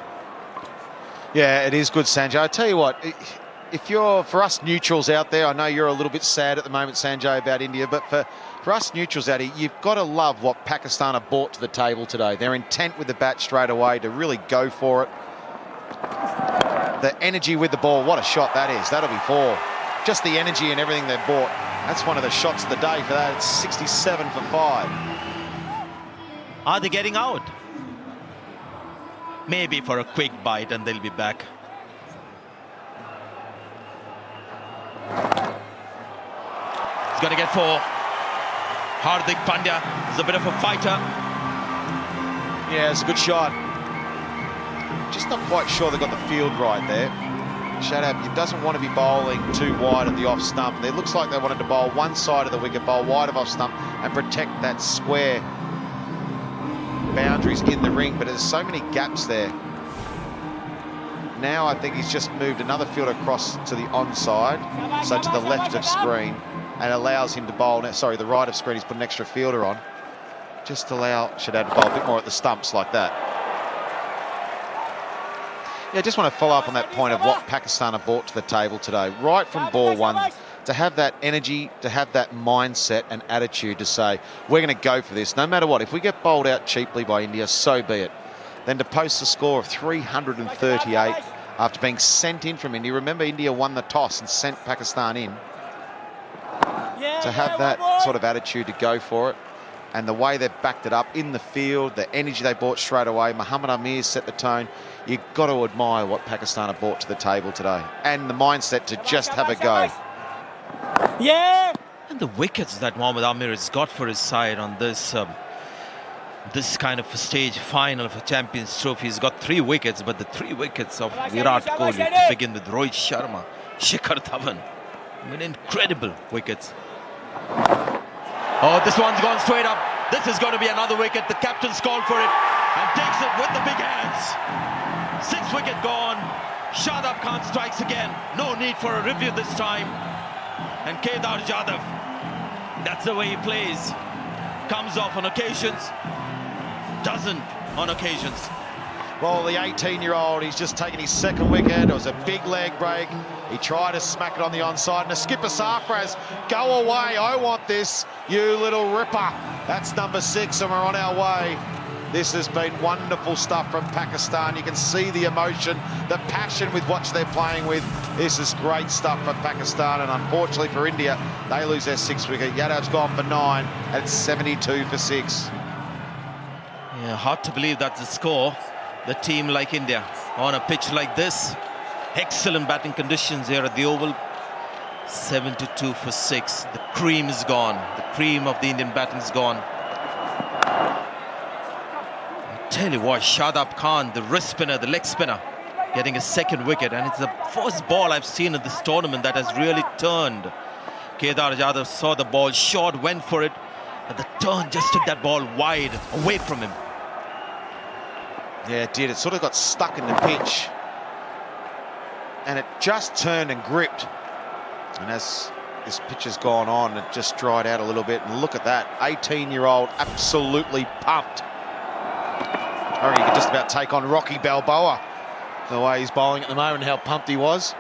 Yeah, it is good, Sanjay. I tell you what, if you're, for us neutrals out there, I know you're a little bit sad at the moment, Sanjay, about India, but for us neutrals out here, you've got to love what Pakistan have brought to the table today. They're intent with the bat straight away to really go for it. The energy with the ball, what a shot that is. That'll be 4. Just the energy and everything they've brought. That's one of the shots of the day for that. It's 67 for 5. Are they getting out? Maybe for a quick bite and they'll be back. He's going to get 4. Hardik Pandya is a bit of a fighter. Yeah, it's a good shot. Just not quite sure they got the field right there. Shadab, he doesn't want to be bowling too wide of the off stump. It looks like they wanted to bowl one side of the wicket, bowl wide of off stump and protect that square boundaries in the ring, but there's so many gaps there. Now I think he's just moved another fielder across to the onside, so to the left of screen, and allows him to bowl, sorry, the right of screen, he's put an extra fielder on, just to allow Shadab to bowl a bit more at the stumps like that. Yeah, I just want to follow up on that point of what Pakistan have brought to the table today. Right from ball 1, to have that energy, to have that mindset and attitude to say, we're going to go for this, no matter what. If we get bowled out cheaply by India, so be it. Then to post a score of 338 after being sent in from India. Remember, India won the toss and sent Pakistan in. To have that sort of attitude to go for it, and the way they've backed it up in the field, the energy they brought straight away. Mohammad Amir set the tone. You've got to admire what Pakistan have brought to the table today, and the mindset to just have a go. Yeah! And the wickets that Mohammad Amir has got for his side on this this kind of a stage final for Champions Trophy. He's got 3 wickets, but the 3 wickets of Virat Kohli, to begin with Rohit Sharma, Shikhar Dhawan. I mean, incredible wickets. Oh, this one's gone straight up. This is going to be another wicket. The captain's called for it and takes it with the big hands. 6th wicket gone. Shadab Khan strikes again. No need for a review this time. And Kedar Jadhav, that's the way he plays. Comes off on occasions, doesn't on occasions. Well, the 18-year-old, he's just taken his 2nd wicket. It was a big leg break. He tried to smack it on the onside. And a skipper Sarfraz, go away. I want this, you little ripper. That's number 6, and we're on our way. This has been wonderful stuff from Pakistan. You can see the emotion, the passion with what they're playing with. This is great stuff for Pakistan, and unfortunately for India, they lose their 6th wicket. Yadav's gone for 9, and it's 72 for 6. Yeah, hard to believe that's the score. The team like India on a pitch like this. Excellent batting conditions here at the Oval. 72 for 6. The cream is gone. The cream of the Indian batting is gone. I tell you what, Shadab Khan, the wrist spinner, the leg spinner, getting a 2nd wicket, and it's the first ball I've seen in this tournament that has really turned. Kedar Jadhav saw the ball short, went for it, and the turn just took that ball wide away from him. Yeah, it did. It sort of got stuck in the pitch, and it just turned and gripped. And as this pitch has gone on, it just dried out a little bit. And look at that, 18-year-old, absolutely pumped. I reckon you could just about take on Rocky Balboa, the way he's bowling at the moment, how pumped he was.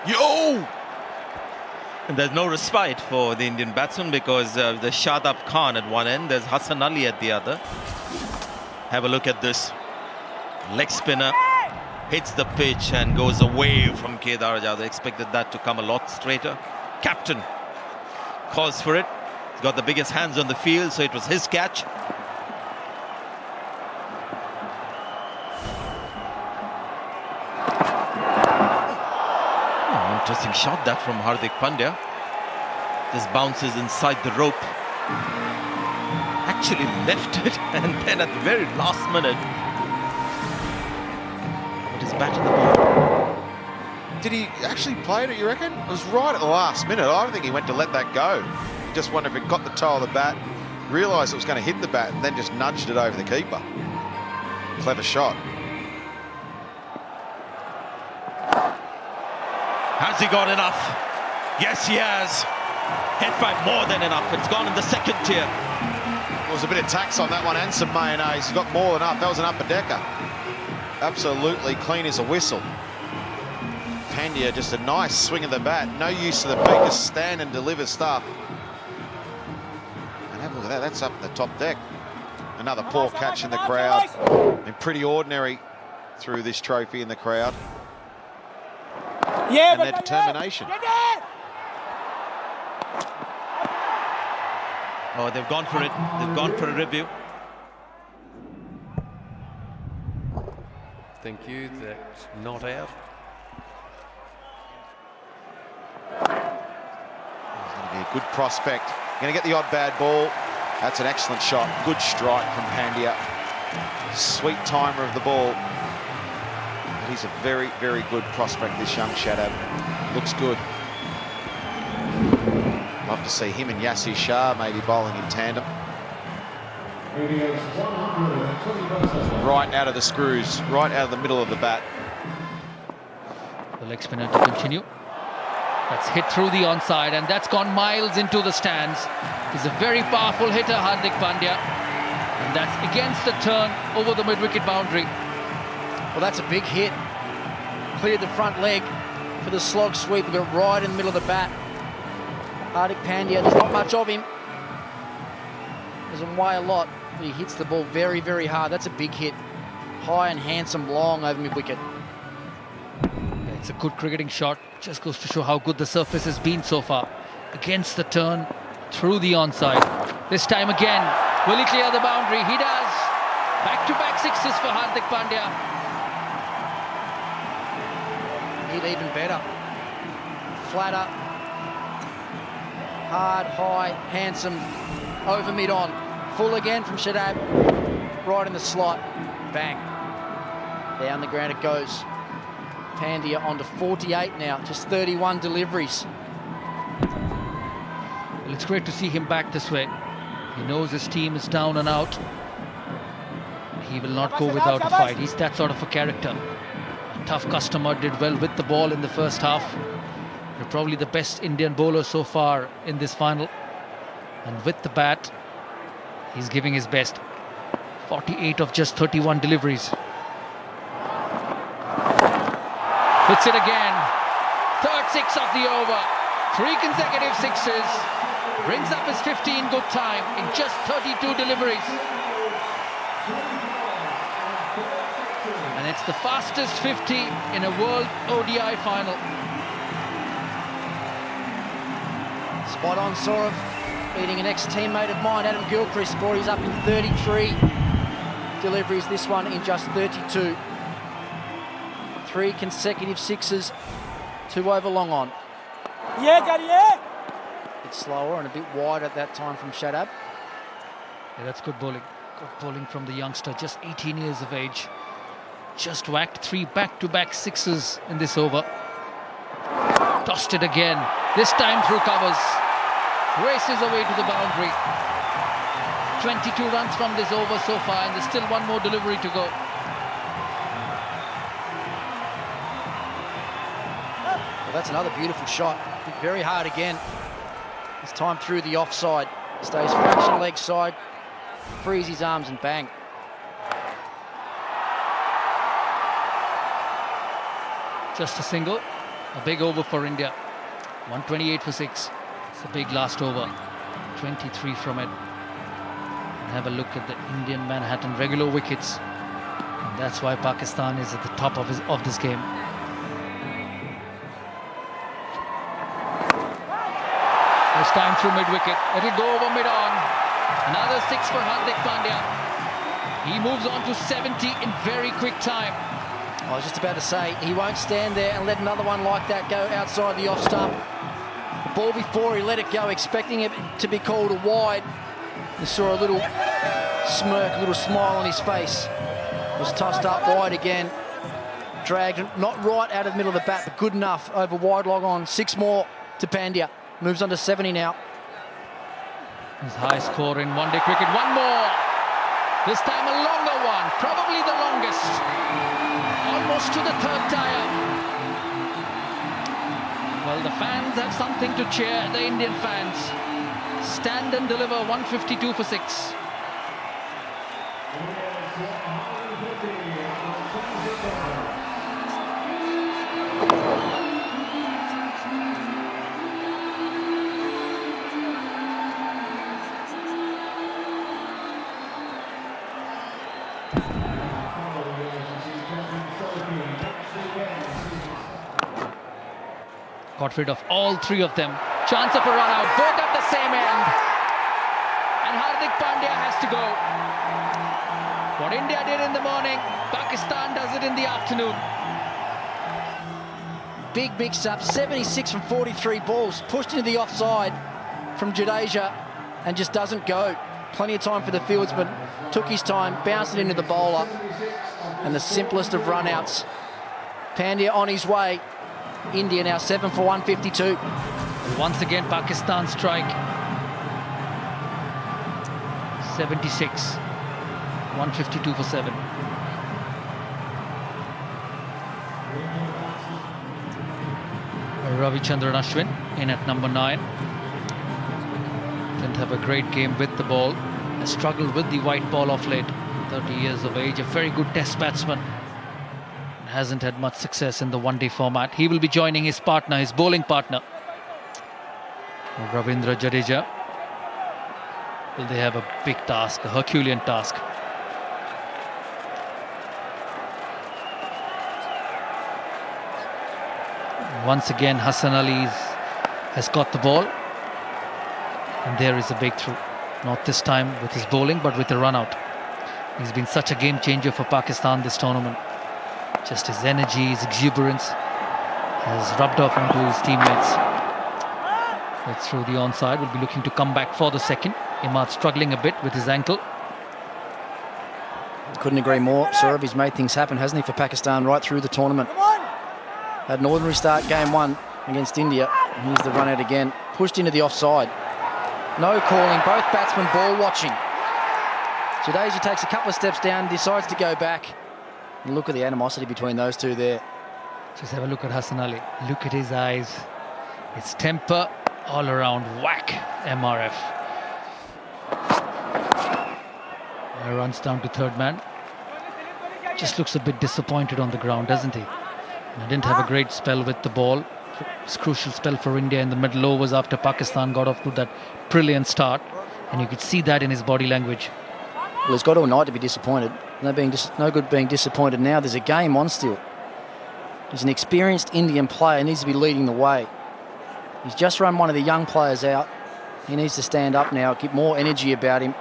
Yo! And there's no respite for the Indian batsman because the Shadab Khan at one end, there's Hassan Ali at the other. Have a look at this. Leg spinner hits the pitch and goes away from Kedar Jadhav. Expected that to come a lot straighter. Captain calls for it. He's got the biggest hands on the field, so it was his catch. Oh, interesting shot that from Hardik Pandya. This bounces inside the rope. Actually left it, and then at the very last minute, put his bat in the ball. Did he actually play it, you reckon? It was right at the last minute. I don't think he went to let that go. Just wonder if it got the toe of the bat, realised it was going to hit the bat, and then just nudged it over the keeper. Clever shot. Has he got enough? Yes, he has. Hit by more than enough. It's gone in the 2nd tier. There was a bit of tax on that one and some mayonnaise. He got more than enough. That was an upper decker. absolutely clean as a whistle. Pandya, just a nice swing of the bat. No use of the feet, just stand and deliver stuff. And have a look at that, that's up in the top deck. Another poor catch in the crowd. And pretty ordinary through this trophy in the crowd. And their determination. Oh, they've gone for it. They've gone for a review. Thank you, that's not out. He's going to be a good prospect. Going to get the odd bad ball. That's an excellent shot. Good strike from Pandya. Sweet timer of the ball. But he's a very, very good prospect, this young Shadab. Looks good. Love to see him and Yasir Shah maybe bowling in tandem. Right out of the screws, right out of the middle of the bat. The leg spinner to continue. That's hit through the onside, and that's gone miles into the stands. He's a very powerful hitter, Hardik Pandya. And that's against the turn over the mid-wicket boundary. Well, that's a big hit. Cleared the front leg for the slog sweep. Got it right in the middle of the bat. Hardik Pandya, there's not much of him. Doesn't weigh a lot, but he hits the ball very, very hard. That's a big hit. High and handsome, long over mid-wicket. Yeah, it's a good cricketing shot. Just goes to show how good the surface has been so far. Against the turn, through the onside. This time again, will he clear the boundary? He does. Back-to-back sixes for Hardik Pandya. Hit even better. Flatter. Hard, high, handsome, over mid-on. Full again from Shadab. Right in the slot. Bang. Down the ground it goes. Pandya on to 48 now. Just 31 deliveries. Well, it's great to see him back this way. He knows his team is down and out. He will not go without a fight. He's that sort of a character. A tough customer, did well with the ball in the first half. They're probably the best Indian bowler so far in this final. And with the bat, he's giving his best. 48 of just 31 deliveries. Hits it again. Third six of the over. 3 consecutive sixes. Brings up his 15 good time in just 32 deliveries. And it's the fastest 50 in a World ODI final. Spot on, Saurav. Beating an ex-teammate of mine, Adam Gilchrist. He's up in 33 deliveries, this one in just 32. 3 consecutive sixes, 2 over long on. Yeah. Bit slower and a bit wide at that time from Shadab. Yeah, that's good bowling. Good bowling from the youngster, just 18 years of age. Just whacked 3 back-to-back sixes in this over. Tossed it again, this time through covers. Races away to the boundary. 22 runs from this over so far, and there's still 1 more delivery to go. Well, that's another beautiful shot. Hit very hard again. This time through the offside. Stays fraction leg side. Frees his arms and bang. Just a single. A big over for India. 128 for 6. It's a big last over. 23 from it. And have a look at the Indian Manhattan regular wickets. And that's why Pakistan is at the top of this game. This time through mid-wicket. It'll go over mid-on. Another 6 for Hardik Pandya. He moves on to 70 in very quick time. I was just about to say, he won't stand there and let another one like that go outside the off stump. The ball before, he let it go, expecting it to be called a wide. You saw a little smirk, a little smile on his face. Was tossed up wide again. Dragged, not right out of the middle of the bat, but good enough over wide log on. 6 more to Pandya. Moves on to 70 now. His high score in one-day cricket. 1 more. This time a longer one, probably the longest. Almost to the 3rd tire. Well, the fans have something to cheer, the Indian fans. Stand and deliver 152 for 6. Got rid of all three of them. Chance of a run out, both at the same end. And Hardik Pandya has to go. What India did in the morning, Pakistan does it in the afternoon. Big mix-up, 76 from 43 balls, pushed into the offside from Jadeja and just doesn't go. Plenty of time for the fieldsman, took his time, bounced it into the bowler, and the simplest of run-outs. Pandya on his way. India now 7 for 152. Once again, Pakistan strike. 76. 152 for 7. Ravichandran Ashwin in at number 9. Didn't have a great game with the ball. Has struggled with the white ball of late. 30 years of age, a very good test batsman. Hasn't had much success in the one-day format. He will be joining his partner, his bowling partner, Ravindra Jadeja. Will they have a big task, a Herculean task? Once again, Hassan Ali has got the ball. And there is a breakthrough. Not this time with his bowling, but with a run-out. He's been such a game changer for Pakistan this tournament. Just his energy, his exuberance has rubbed off onto his teammates. That's through the onside. Will be looking to come back for the second. Imad struggling a bit with his ankle. Couldn't agree more. Saurav, he's made things happen, hasn't he, for Pakistan right through the tournament. Had an ordinary start game 1 against India. And here's the run out again. Pushed into the offside. No calling, both batsmen ball watching. Jadeja takes a couple of steps down, decides to go back. And look at the animosity between those two there. Just have a look at Hassan Ali. Look at his eyes. It's temper all around. Whack, MRF. Runs down to third man. Just looks a bit disappointed on the ground, doesn't he? And didn't have a great spell with the ball. It's a crucial spell for India in the middle overs after Pakistan got off to that brilliant start. And you could see that in his body language. Well, he's got all night to be disappointed. No good being disappointed now. There's a game on still. He's an experienced Indian player, needs to be leading the way. He's just run one of the young players out. He needs to stand up now, get more energy about him,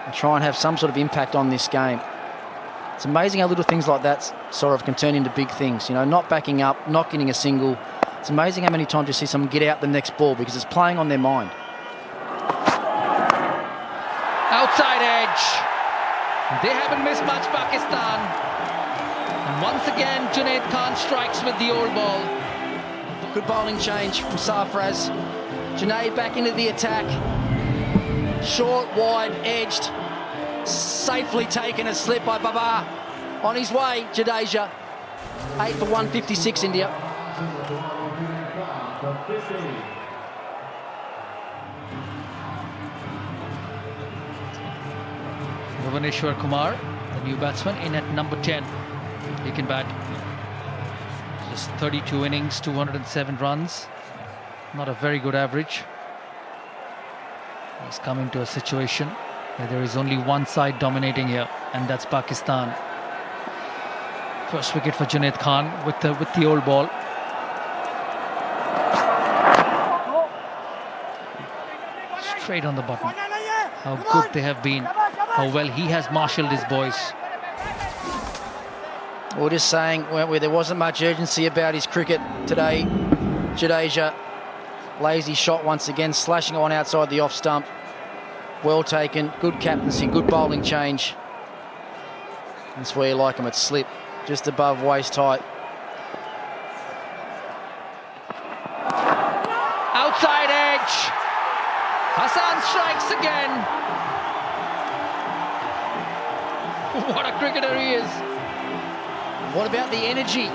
and try and have some sort of impact on this game. It's amazing how little things like that sort of can turn into big things. You know, not backing up, not getting a single. It's amazing how many times you see someone get out the next ball because it's playing on their mind. Outside edge. They haven't missed much, Pakistan. And once again, Junaid Khan strikes with the old ball. Good bowling change from Sarfraz. Junaid back into the attack. Short, wide, edged. Safely taken a slip by Babar. On his way, Jadeja. 8 for 156, India. Bhuvaneshwar Kumar, the new batsman, in at number 10. He can bat. Just 32 innings, 207 runs. Not a very good average. He's come into a situation where there is only one side dominating here, and that's Pakistan. First wicket for Junaid Khan with the old ball. Straight on the button. How good they have been. How well he has marshalled his boys. We're just saying where there wasn't much urgency about his cricket today. Jadeja, lazy shot once again, slashing on outside the off stump. Well taken, good captaincy, good bowling change. That's where you like him at slip, just above waist height. Outside edge. Hassan strikes again. What a cricketer he is. What about the energy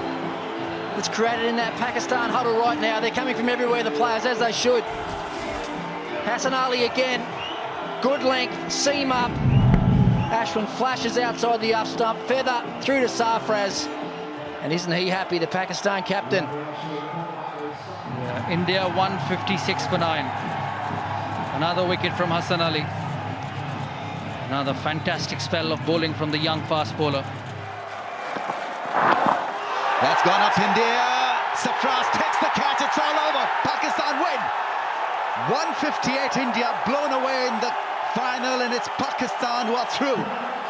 that's created in that Pakistan huddle right now? They're coming from everywhere, the players, as they should. Hassan Ali again. Good length, seam up. Ashwin flashes outside the up stump, feather through to Sarfraz. And isn't he happy, the Pakistan captain? Yeah, India 156 for 9. Another wicket from Hassan Ali. Another fantastic spell of bowling from the young fast bowler. That's gone up India. Sarfraz takes the catch, it's all over. Pakistan win. 158 India blown away in the final, and it's Pakistan who are through.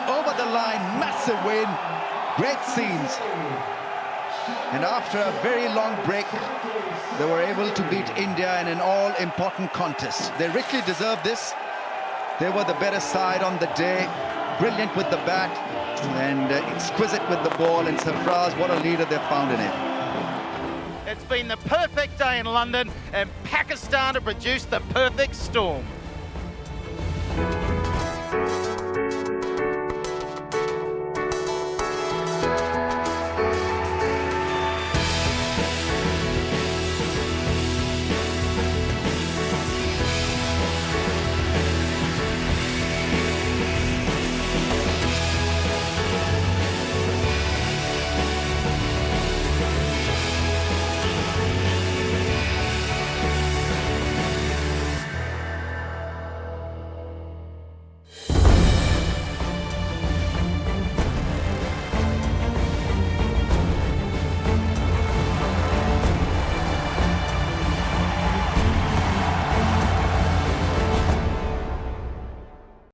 Over the line, massive win. Great scenes. And after a very long break, they were able to beat India in an all-important contest. They richly deserve this. They were the better side on the day. Brilliant with the bat and exquisite with the ball. And Sarfraz, what a leader they've found in him. It's been the perfect day in London, and Pakistan have produced the perfect storm.